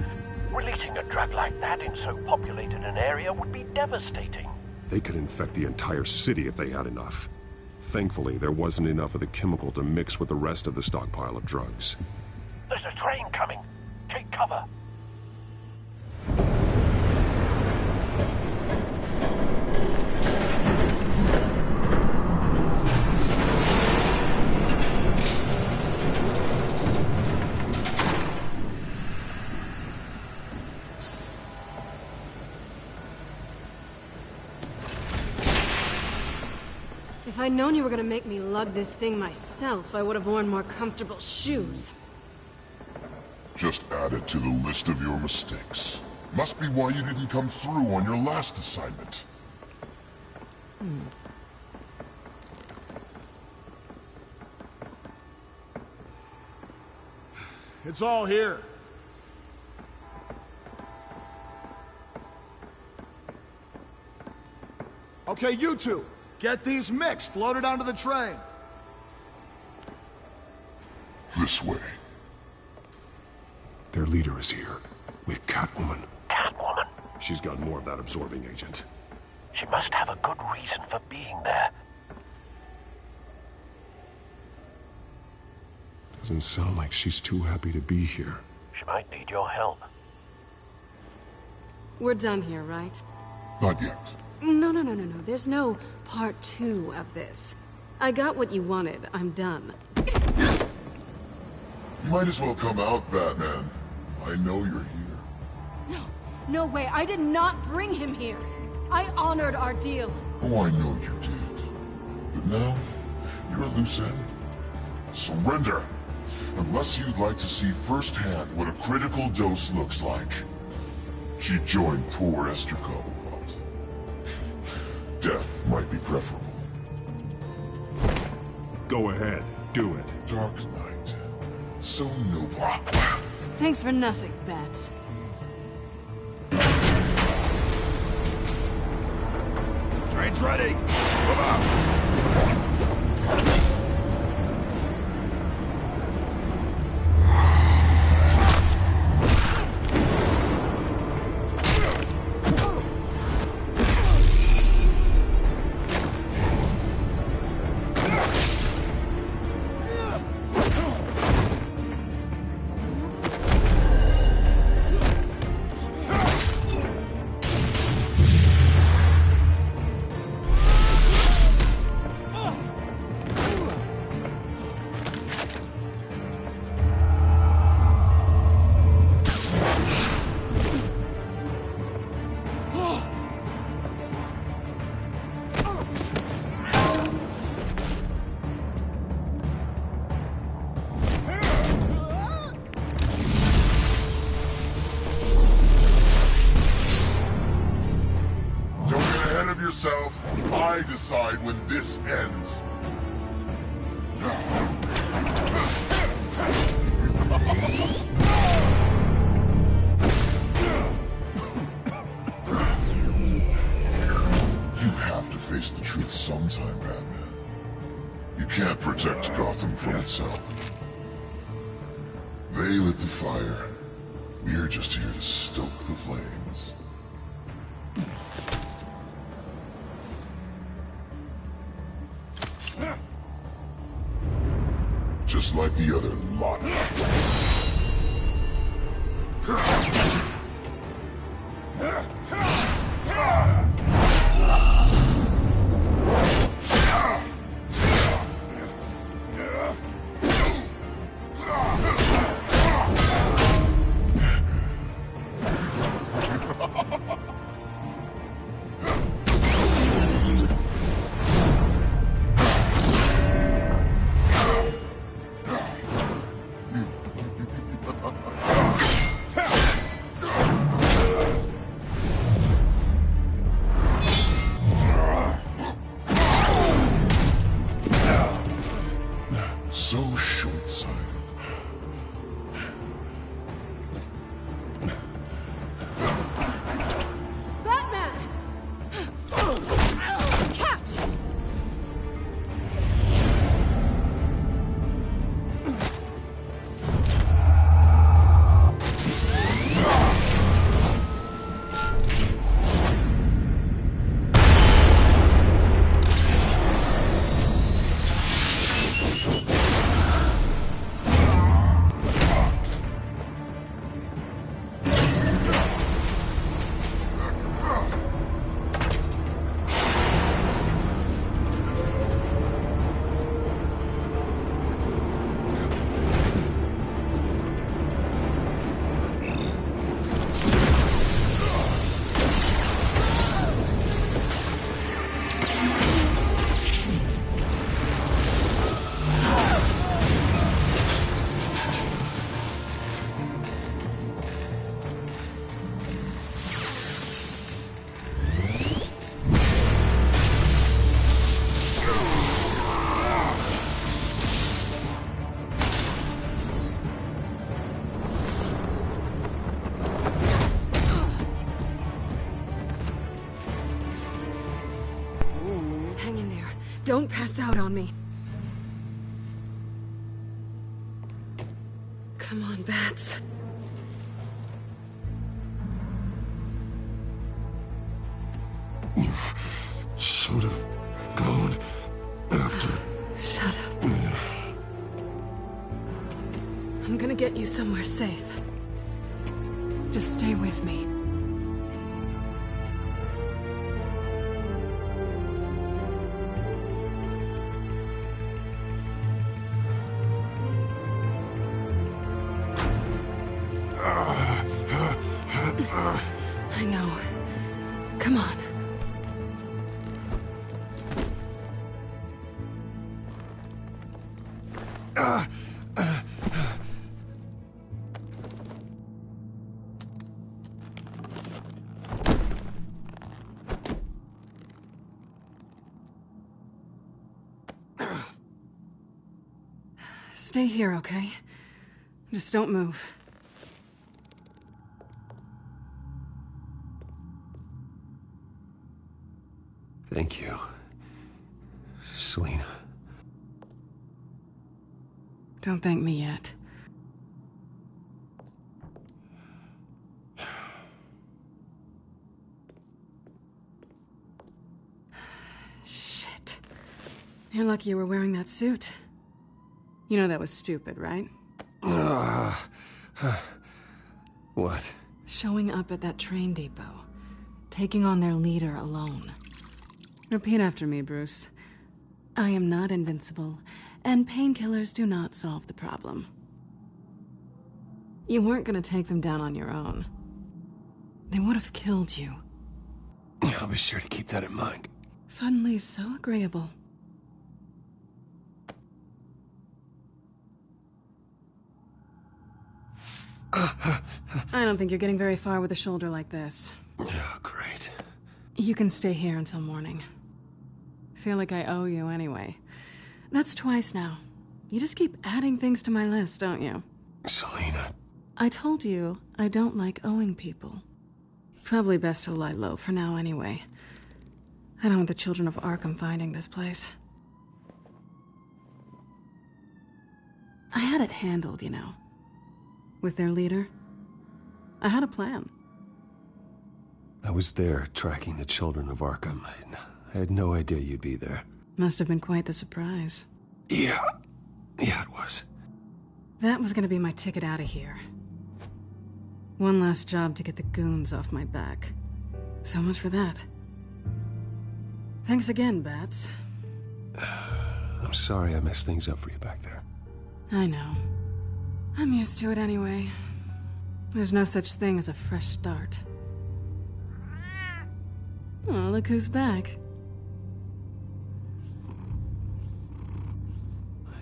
Releasing a drug like that in so populated an area would be devastating. They could infect the entire city if they had enough. Thankfully, there wasn't enough of the chemical to mix with the rest of the stockpile of drugs. There's a train coming. Take cover. If I'd known you were gonna make me lug this thing myself, I would have worn more comfortable shoes. Just add it to the list of your mistakes. Must be why you didn't come through on your last assignment. It's all here. Okay, you two, get these mixed, loaded onto the train. This way. Their leader is here, with Catwoman. Catwoman? She's got more of that absorbing agent. She must have a good reason for being there. Doesn't sound like she's too happy to be here. She might need your help. We're done here, right? Not yet. No. There's no part 2 of this. I got what you wanted. I'm done. You might as well come out, Batman. I know you're here. No way. I did not bring him here. I honored our deal. Oh, I know you did. But now, you're a loose end. Surrender! Unless you'd like to see firsthand what a critical dose looks like. She joined poor Esther Cobblepot. Death might be preferable. Go ahead, do it. Dark Knight. So noble. Thanks for nothing, Bats. Train's ready! Move out! Yourself. I decide when this ends. You have to face the truth sometime, Batman. You can't protect Gotham from itself. They lit the fire. We're just here to stoke the flames. Just like the other lot. So short-sighted. Batman! Catch! Don't pass out on me. Come on, Bats. You should have gone after... Shut up. I'm gonna get you somewhere safe. Just stay with me. I know. Come on. Stay here, okay? Just don't move. Thank you, Selina. Don't thank me yet. Shit. You're lucky you were wearing that suit. You know that was stupid, right? What? Showing up at that train depot. Taking on their leader alone. Repeat after me, Bruce. I am not invincible, and painkillers do not solve the problem. You weren't gonna take them down on your own. They would have killed you. I'll be sure to keep that in mind. Suddenly so agreeable. I don't think you're getting very far with a shoulder like this. Oh, great. You can stay here until morning. Feel like I owe you anyway. That's twice now. You just keep adding things to my list, don't you? Selina. I told you I don't like owing people. Probably best to lie low for now anyway. I don't want the children of Arkham finding this place. I had it handled, you know. With their leader. I had a plan. I was there tracking the children of Arkham. I had no idea you'd be there. Must have been quite the surprise. Yeah, it was. That was gonna be my ticket out of here. One last job to get the goons off my back. So much for that. Thanks again, Bats. I'm sorry I messed things up for you back there. I know. I'm used to it anyway. There's no such thing as a fresh start. Oh, look who's back.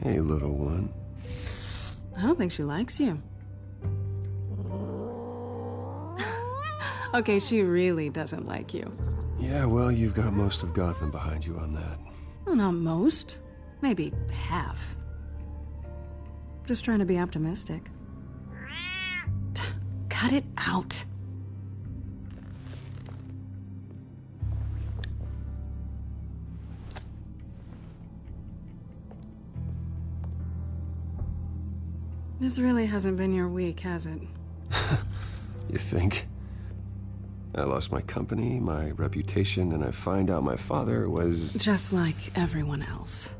Hey, little one. I don't think she likes you. Okay, she really doesn't like you. Yeah, well, you've got most of Gotham behind you on that. Well, not most. Maybe half. Just trying to be optimistic. Cut it out. This really hasn't been your week, has it? You think? I lost my company, my reputation, and I find out my father was... Just like everyone else.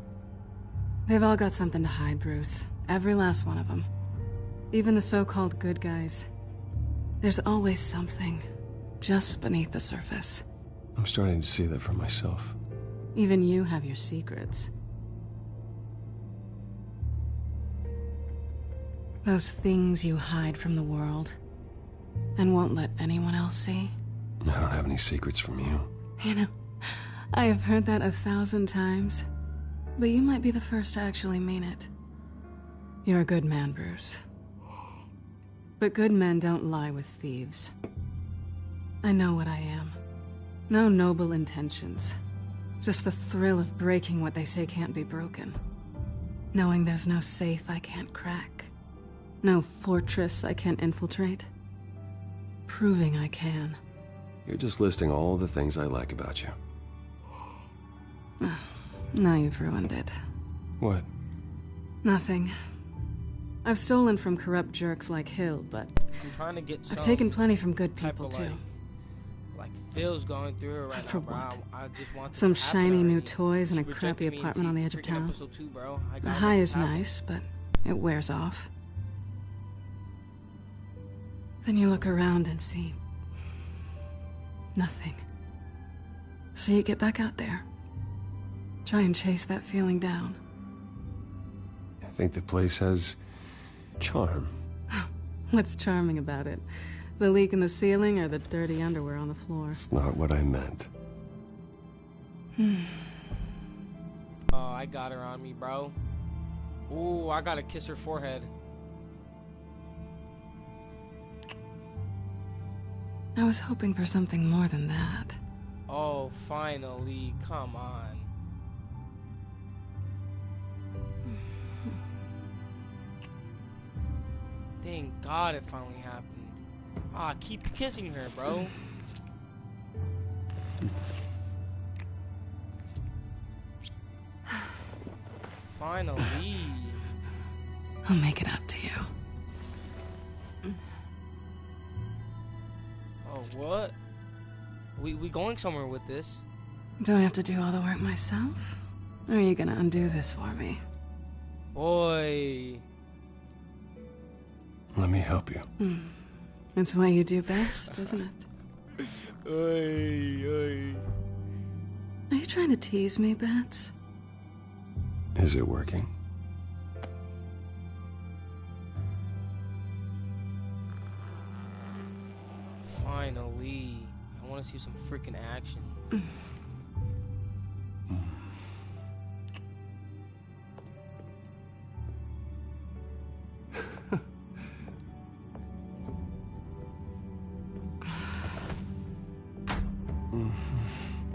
They've all got something to hide, Bruce. Every last one of them. Even the so-called good guys. There's always something just beneath the surface. I'm starting to see that for myself. Even you have your secrets. Those things you hide from the world and won't let anyone else see. I don't have any secrets from you. You know, I have heard that 1,000 times, but you might be the first to actually mean it. You're a good man, Bruce. But good men don't lie with thieves. I know what I am. No noble intentions. Just the thrill of breaking what they say can't be broken. Knowing there's no safe I can't crack. No fortress I can't infiltrate. Proving I can. You're just listing all the things I like about you. Now you've ruined it. What? Nothing. I've stolen from corrupt jerks like Hill, but I'm trying to get I've taken plenty from good type people of, too. Like feels going through her right For now, bro. what? I just want this Some to happen shiny new already. toys and a She crappy rejected me in apartment on the edge of freaking town. episode 2, bro. I The gotta high make is this happen. nice, but it wears off. Then you look around and see nothing. So you get back out there. Try and chase that feeling down. I think the place has charm. What's charming about it? The leak in the ceiling or the dirty underwear on the floor? It's not what I meant. Oh, I got her on me, bro. Ooh, I gotta kiss her forehead. I was hoping for something more than that. Oh, finally. Come on. Thank God it finally happened. Ah, keep kissing her, bro. Finally. I'll make it up to you. Oh, what? We going somewhere with this? Do I have to do all the work myself? Or are you gonna undo this for me? Boy. Let me help you. It's what you do best, isn't it? Oy. Are you trying to tease me, Bats? Is it working? Finally. I want to see some freaking action.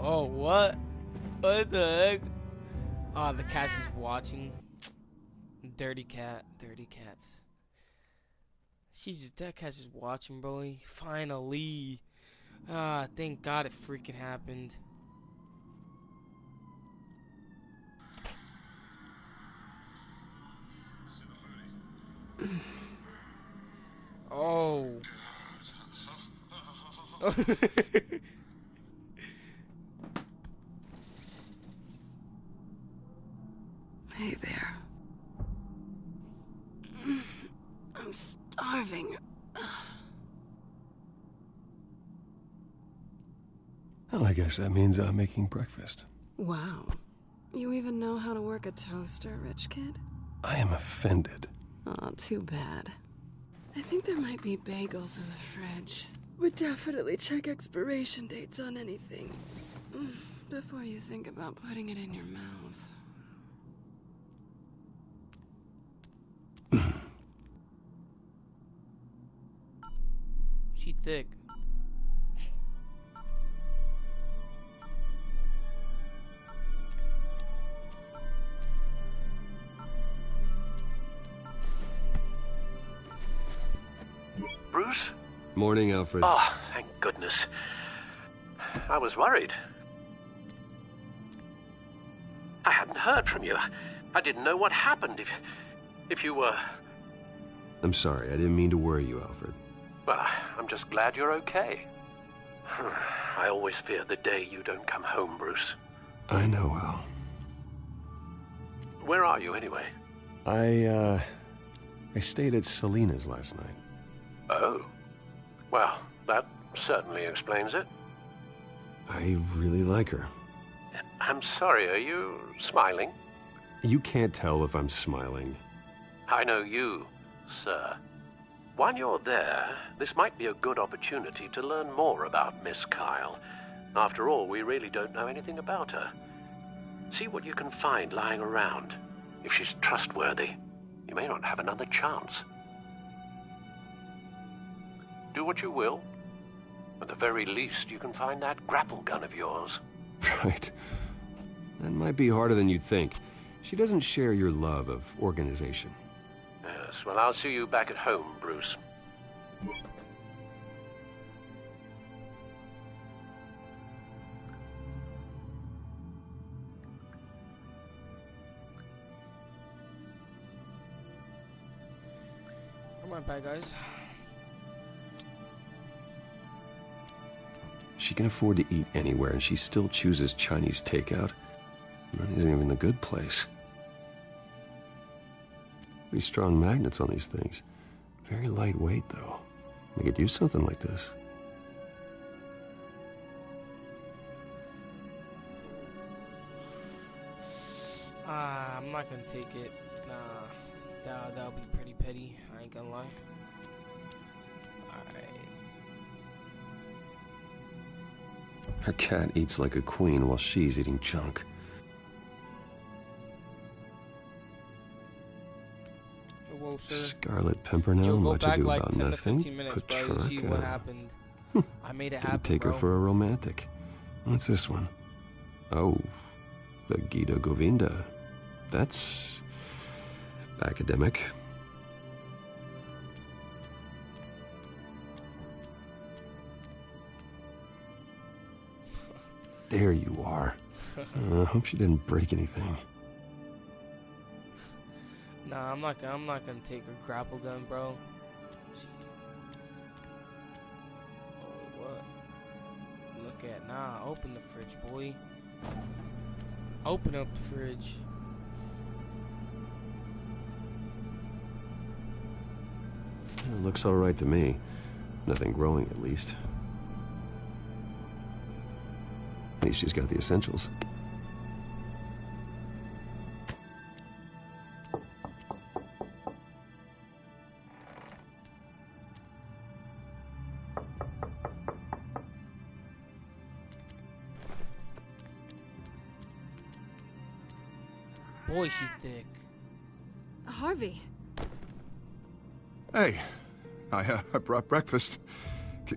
Oh, what? What the heck? Oh, the cat's just watching. Dirty cat. Dirty cats. That cat's just watching, bro. Finally. Ah, thank God it freaking happened. Oh. Hey there. I'm starving. Well, I guess that means I'm making breakfast. Wow. You even know how to work a toaster, rich kid? I am offended. Aw, too bad. I think there might be bagels in the fridge. Would definitely check expiration dates on anything before you think about putting it in your mouth. She thick. Bruce? Morning, Alfred. Oh, thank goodness. I was worried. I hadn't heard from you. I didn't know what happened if you were... I'm sorry, I didn't mean to worry you, Alfred. Well, I'm just glad you're okay. I always fear the day you don't come home, Bruce. I know, Al. Where are you, anyway? I stayed at Selena's last night. Oh. Well, that certainly explains it. I really like her. I'm sorry, are you smiling? You can't tell if I'm smiling. I know you, sir. While you're there, this might be a good opportunity to learn more about Miss Kyle. After all, we really don't know anything about her. See what you can find lying around. If she's trustworthy, you may not have another chance. Do what you will. At the very least, you can find that grapple gun of yours. Right. That might be harder than you'd think. She doesn't share your love of organization. Yes, well, I'll see you back at home, Bruce. My bad, guys. She can afford to eat anywhere, and she still chooses Chinese takeout. That isn't even the good place. Pretty strong magnets on these things. Very lightweight, though. They could use something like this. I'm not gonna take it. Nah, that'll be pretty petty. I ain't gonna lie. Alright. Her cat eats like a queen while she's eating junk. Whoa, sir. Scarlet Pimpernel, much ado like about 10 to nothing. 15 minutes, bro. You see what happened. I made it happen, Take her bro. for a romantic. What's this one? Oh, the Gita Govinda. That's academic. There you are. I hope she didn't break anything. Nah, I'm not gonna take her grapple gun, bro. Oh, what? Look at open the fridge, boy. Open up the fridge. It looks all right to me. Nothing growing, at least. At least she's got the essentials. Boy, she thick. Harvey. Hey, I brought breakfast.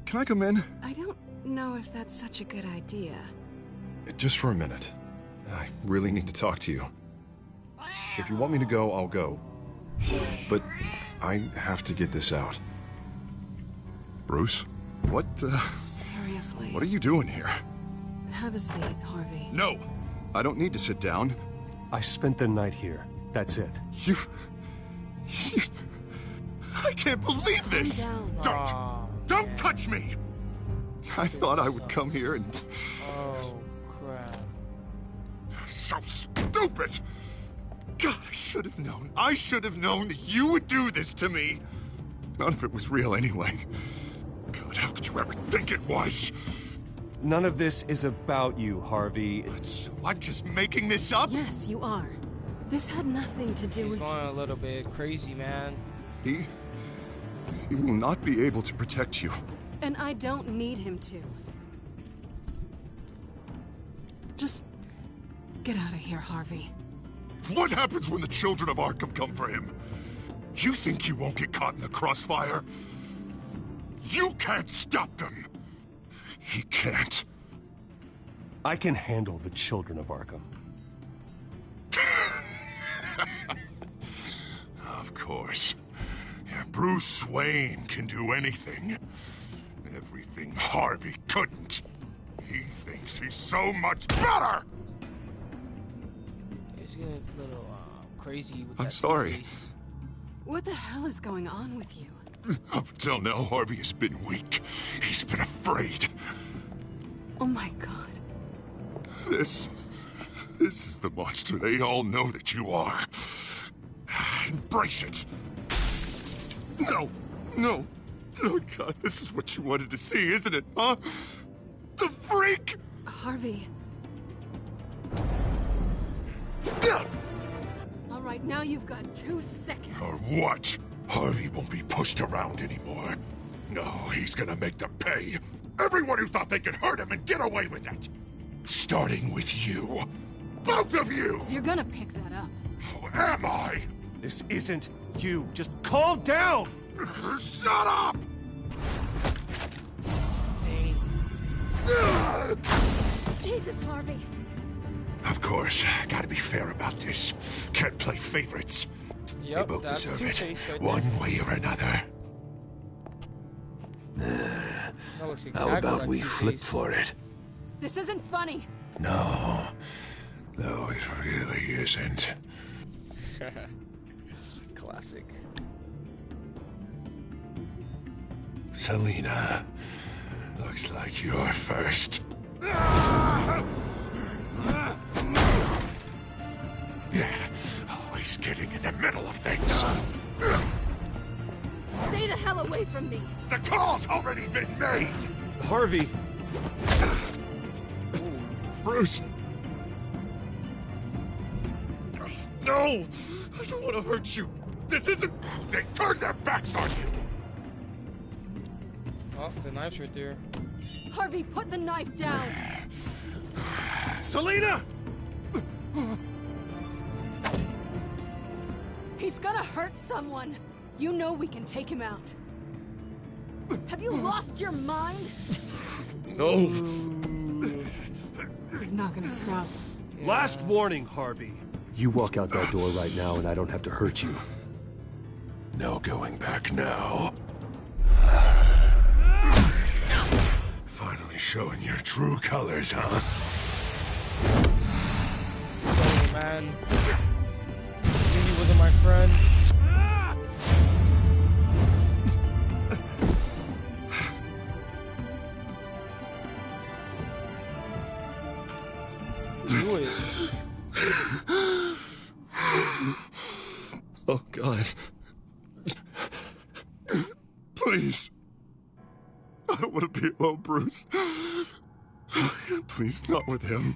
Can I come in? I don't know if that's such a good idea. Just for a minute. I really need to talk to you. If you want me to go, I'll go. But I have to get this out. Bruce? What, Seriously. What are you doing here? Have a seat, Harvey. No! I don't need to sit down. I spent the night here. That's it. You... I can't believe this! Don't touch me! I thought I would come here and... Oh, crap. So stupid! God, I should have known. I should have known that you would do this to me! None of it was real anyway. God, how could you ever think it was? None of this is about you, Harvey. So I'm just making this up? Yes, you are. This had nothing to do He's with... going a little bit crazy, man. He will not be able to protect you. And I don't need him to. Just get out of here, Harvey. What happens when the children of Arkham come for him? You think you won't get caught in the crossfire? You can't stop them! He can't. I can handle the children of Arkham. Of course. Yeah, Bruce Wayne can do anything. Everything Harvey couldn't. He thinks he's so much better! He's getting a little crazy with I'm that sorry. face. What the hell is going on with you? Up until now, Harvey has been weak. He's been afraid. Oh my god. This is the monster they all know that you are. Embrace it. No. Oh God, this is what you wanted to see, isn't it, huh? The freak! Harvey. All right, now you've got 2 seconds. Or what? Harvey won't be pushed around anymore. No, he's gonna make them pay. Everyone who thought they could hurt him and get away with it. Starting with you. Both of you! You're gonna pick that up. Who am I? This isn't you. Just calm down! Shut up! Jesus, Harvey. Of course, gotta be fair about this. Can't play favorites. Yep, they both that's deserve Two-Face it, right one way or another. That looks How exactly about like we Two-Face. flip for it? This isn't funny. No, it really isn't. Classic. Selina, looks like you're first. Always getting in the middle of things. Stay the hell away from me! The call's already been made! Harvey! Bruce! No! I don't want to hurt you! This isn't... They turned their backs on you! Oh, the knife's right there. Harvey, put the knife down! Selina! He's gonna hurt someone! You know we can take him out. Have you lost your mind? No. He's not gonna stop. Yeah. Last warning, Harvey. You walk out that door right now and I don't have to hurt you. No going back now. Finally showing your true colors, huh? Sorry, man. You wasn't my friend. Do it. Oh, God. Please. I don't want to be alone, Bruce. Please, not with him.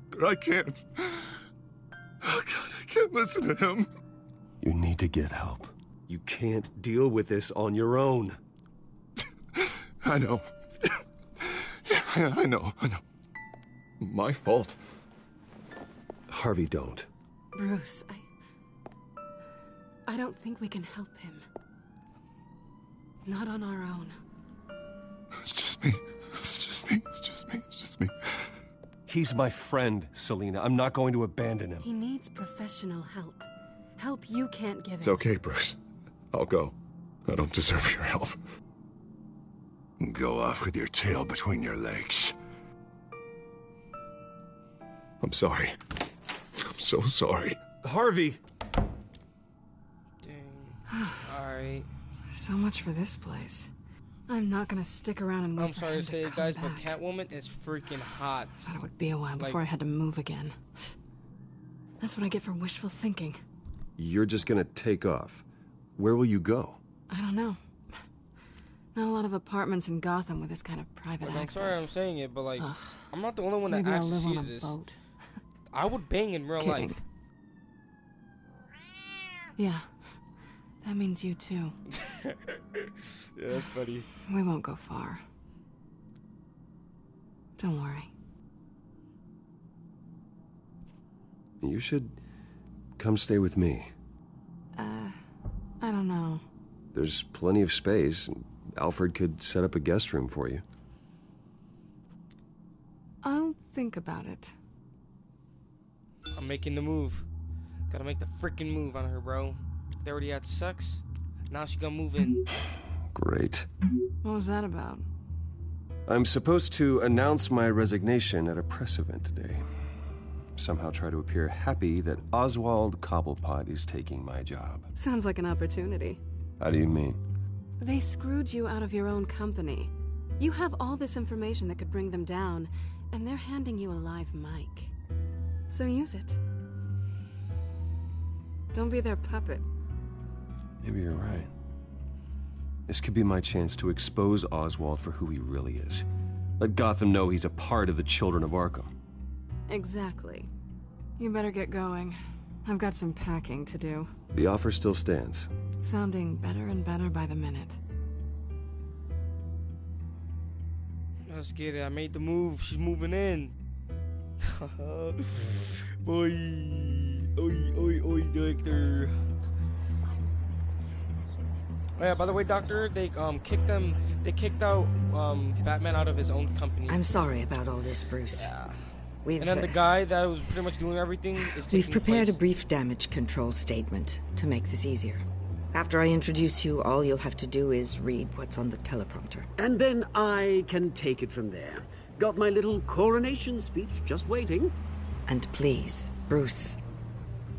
But I can't. Oh, God, I can't listen to him. You need to get help. You can't deal with this on your own. I know. Yeah, I know. My fault. Harvey, don't. Bruce, I don't think we can help him. Not on our own. It's just me. He's my friend, Selina. I'm not going to abandon him. He needs professional help. Help you can't give him. It's okay, Bruce. I'll go. I don't deserve your help. Go off with your tail between your legs. I'm sorry. I'm so sorry. Harvey! Dang. Alright. So much for this place. I'm not gonna stick around and wait I'm sorry to say it, guys, but Catwoman is freaking hot. Thought it would be a while before I had to move again. That's what I get for wishful thinking. You're just gonna take off. Where will you go? I don't know. Not a lot of apartments in Gotham with this kind of private access. I'm sorry I'm saying it, but like, Ugh. I'm not the only one that Maybe I'll actually live on sees a this. boat. I would bang in real Kidding. life. Yeah. That means you too. Yeah, that's funny. We won't go far. Don't worry. You should come stay with me. I don't know. There's plenty of space. Alfred could set up a guest room for you. I'll think about it. I'm making the move. Gotta make the freaking move on her, bro. They already had sex. Now she gonna move in. Great. What was that about? I'm supposed to announce my resignation at a press event today. Somehow try to appear happy that Oswald Cobblepot is taking my job. Sounds like an opportunity. How do you mean? They screwed you out of your own company. You have all this information that could bring them down, and they're handing you a live mic. So use it. Don't be their puppet. Maybe you're right. This could be my chance to expose Oswald for who he really is. Let Gotham know he's a part of the Children of Arkham. Exactly. You better get going. I've got some packing to do. The offer still stands. Sounding better and better by the minute. Let's get it. I made the move. She's moving in. Boy. Oi, doctor. Oh yeah, by the way, doctor, they kicked out Batman out of his own company. I'm sorry about all this, Bruce. Yeah. We've, and then the guy that was pretty much doing everything is taking We've prepared place. a brief damage control statement to make this easier. After I introduce you, all you'll have to do is read what's on the teleprompter. And then I can take it from there. Got my little coronation speech just waiting. And please, Bruce,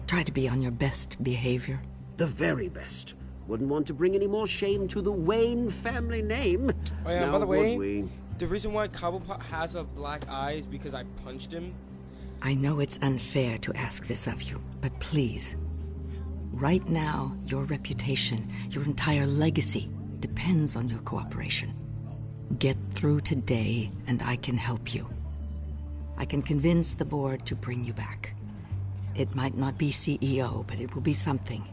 Try to be on your best behavior. The very best. Wouldn't want to bring any more shame to the Wayne family name. Oh yeah, now, by the way, we? The reason why Cobblepot has a black eye is because I punched him. I know it's unfair to ask this of you, but please. Right now, your reputation, your entire legacy, depends on your cooperation. Get through today, and I can help you. I can convince the board to bring you back. It might not be CEO, but it will be something.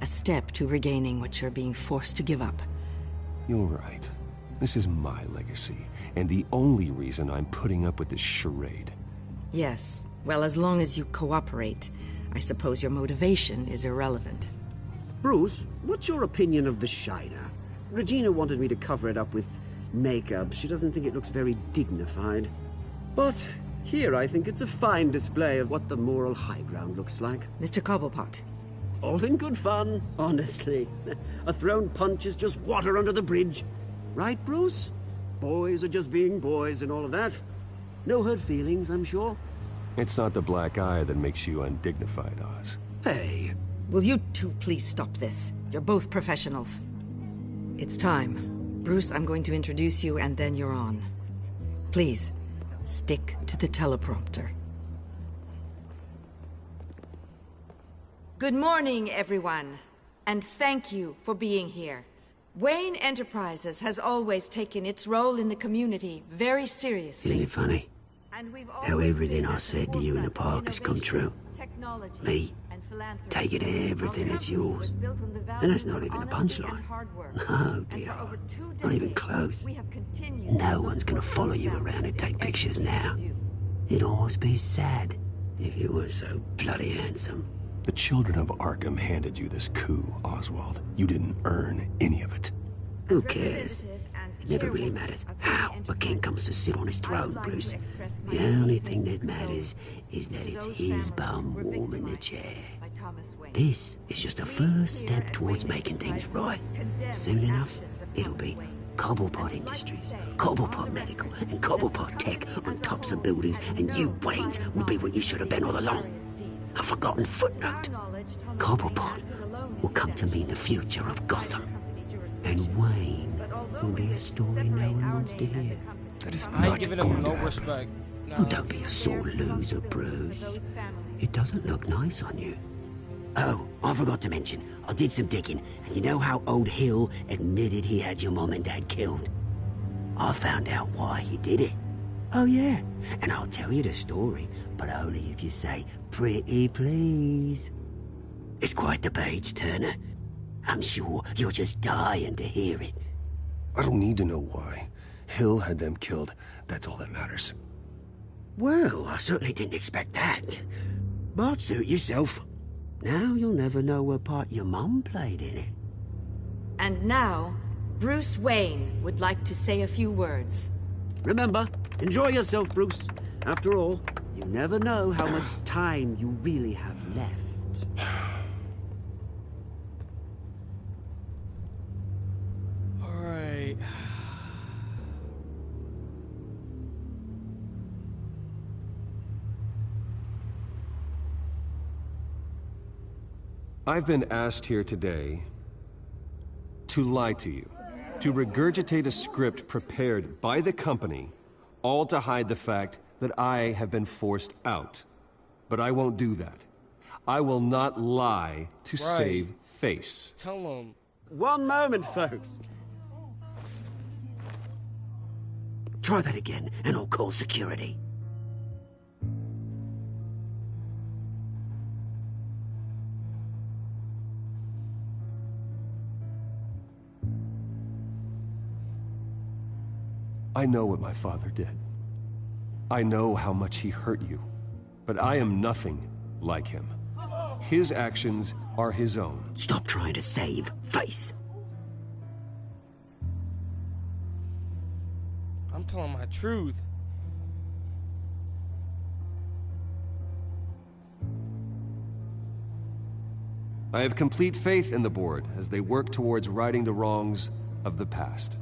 A step to regaining what you're being forced to give up. You're right. This is my legacy, and the only reason I'm putting up with this charade. Yes. Well, as long as you cooperate, I suppose your motivation is irrelevant. Bruce, what's your opinion of the Shiner? Regina wanted me to cover it up with makeup. She doesn't think it looks very dignified. But here I think it's a fine display of what the moral high ground looks like. Mr. Cobblepot. All in good fun, honestly. A thrown punch is just water under the bridge. Right, Bruce? Boys are just being boys and all of that. No hurt feelings, I'm sure. It's not the black eye that makes you undignified, Oz. Hey, will you two please stop this? You're both professionals. It's time. Bruce, I'm going to introduce you and then you're on. Please, stick to the teleprompter. Good morning, everyone, and thank you for being here. Wayne Enterprises has always taken its role in the community very seriously. Isn't it funny? How everything I said to you in the park has come true. Me, taking everything that's yours. And that's not even a punchline. No, dear. Not even close. No one's gonna follow you around and take pictures now. It'd almost be sad if you were so bloody handsome. The children of Arkham handed you this coup, Oswald. You didn't earn any of it. Who cares? It never really matters how a king comes to sit on his throne, Bruce. The only thing that matters is that it's his bum warm in the chair. This is just a first step towards making things right. Soon enough, it'll be Cobblepot Industries, Cobblepot Medical, and Cobblepot Tech on tops of buildings, and you, Waynes, will be what you should have been all along. A forgotten footnote. Cobblepot will come to mean the future of Gotham. And Wayne will be a story no one wants to hear. That is I ain't not giving going him no to happen. respect. No. Oh, don't be a sore loser, Bruce. It doesn't look nice on you. Oh, I forgot to mention, I did some digging, and you know how old Hill admitted he had your mom and dad killed? I found out why he did it. Oh yeah, and I'll tell you the story, but only if you say, pretty please. It's quite the page, Turner. I'm sure you're just dying to hear it. I don't need to know why. Hill had them killed. That's all that matters. Well, I certainly didn't expect that. But suit yourself. Now you'll never know what part your mum played in it. And now, Bruce Wayne would like to say a few words. Remember, enjoy yourself, Bruce. After all, you never know how much time you really have left. Alright. I've been asked here today to lie to you, to regurgitate a script prepared by the company, all to hide the fact that I have been forced out. But I won't do that. I will not lie to save face. Tell him. One moment, folks. Try that again, and I'll call security. I know what my father did. I know how much he hurt you. But I am nothing like him. His actions are his own. Stop trying to save face. I'm telling my truth. I have complete faith in the board as they work towards righting the wrongs of the past.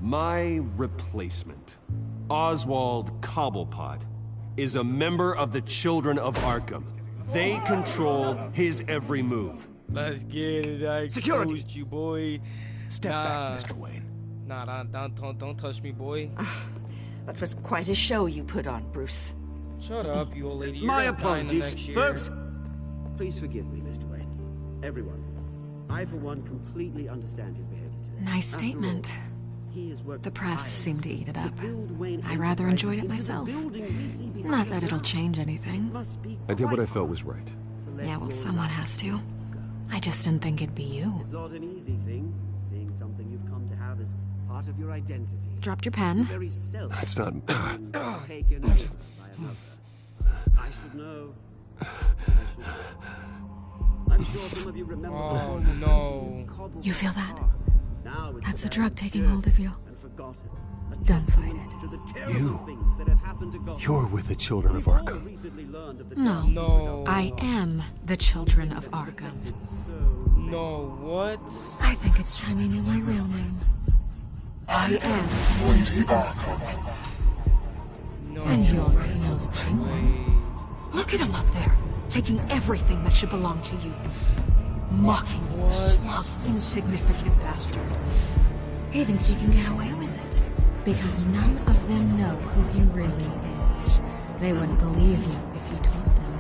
My replacement, Oswald Cobblepot, is a member of the Children of Arkham. They control his every move. Let's get it. I exposed you, boy. Step back, Mr. Wayne. Nah, don't touch me, boy. That was quite a show you put on, Bruce. Shut up, you old lady. You're My gonna die in the apologies, next year. folks. Please forgive me, Mr. Wayne. Everyone. I, for one, completely understand his behavior today. Nice statement. The press seemed to eat it up. I rather enjoyed it myself. Not that it'll change anything. I did what I felt was right. Yeah, well, someone has to. I just didn't think it'd be you. It's not an easy thing, seeing something you've come to have as part of your identity. Dropped your pen. Very self. That's not... taken over by another. I should know. I'm sure some of you remember. Oh no! You feel that? That's the drug taking hold of you. Don't fight it. You're with the Children of Arkham. No. I am the Children of Arkham. No, what? I think it's time you knew my real name. I am Lady Arkham. No. And you already know the Penguin. Look at him up there, taking everything that should belong to you. Mocking you, smug, insignificant bastard. He thinks he can get away with it, because none of them know who he really is. They wouldn't believe you if you told them.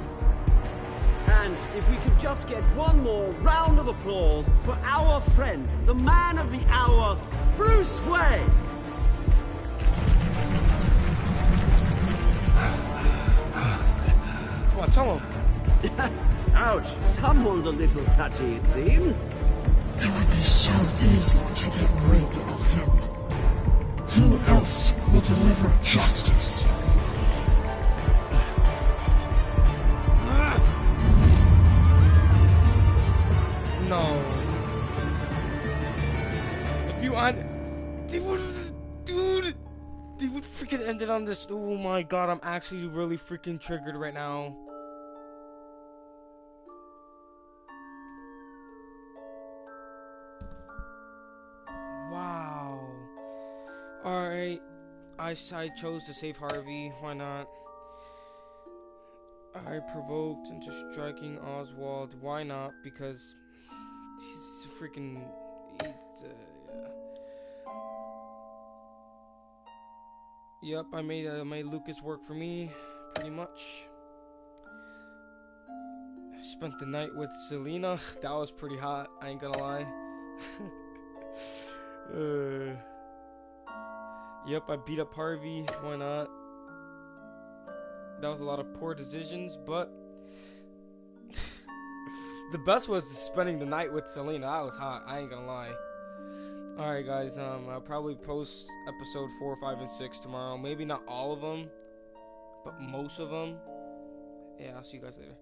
And if we could just get one more round of applause for our friend, the man of the hour, Bruce Wayne! Come on, tell him. Ouch, someone's a little touchy, it seems. It would be so easy to get rid of him. Who else will deliver justice? No. If you dude, we freaking ended on this. Oh my god, I'm actually really freaking triggered right now. Wow. Alright. I chose to save Harvey. Why not? I provoked into striking Oswald. Why not? Because he's freaking... yeah. Yep, I made Lucas work for me, pretty much. I spent the night with Selena. That was pretty hot, I ain't gonna lie. Yep, I beat up Harvey. Why not? That was a lot of poor decisions, but the best was spending the night with Selena. That was hot, I ain't gonna lie. Alright guys, I'll probably post episode 4, 5, and 6 tomorrow. Maybe not all of them, but most of them. Yeah, I'll see you guys later.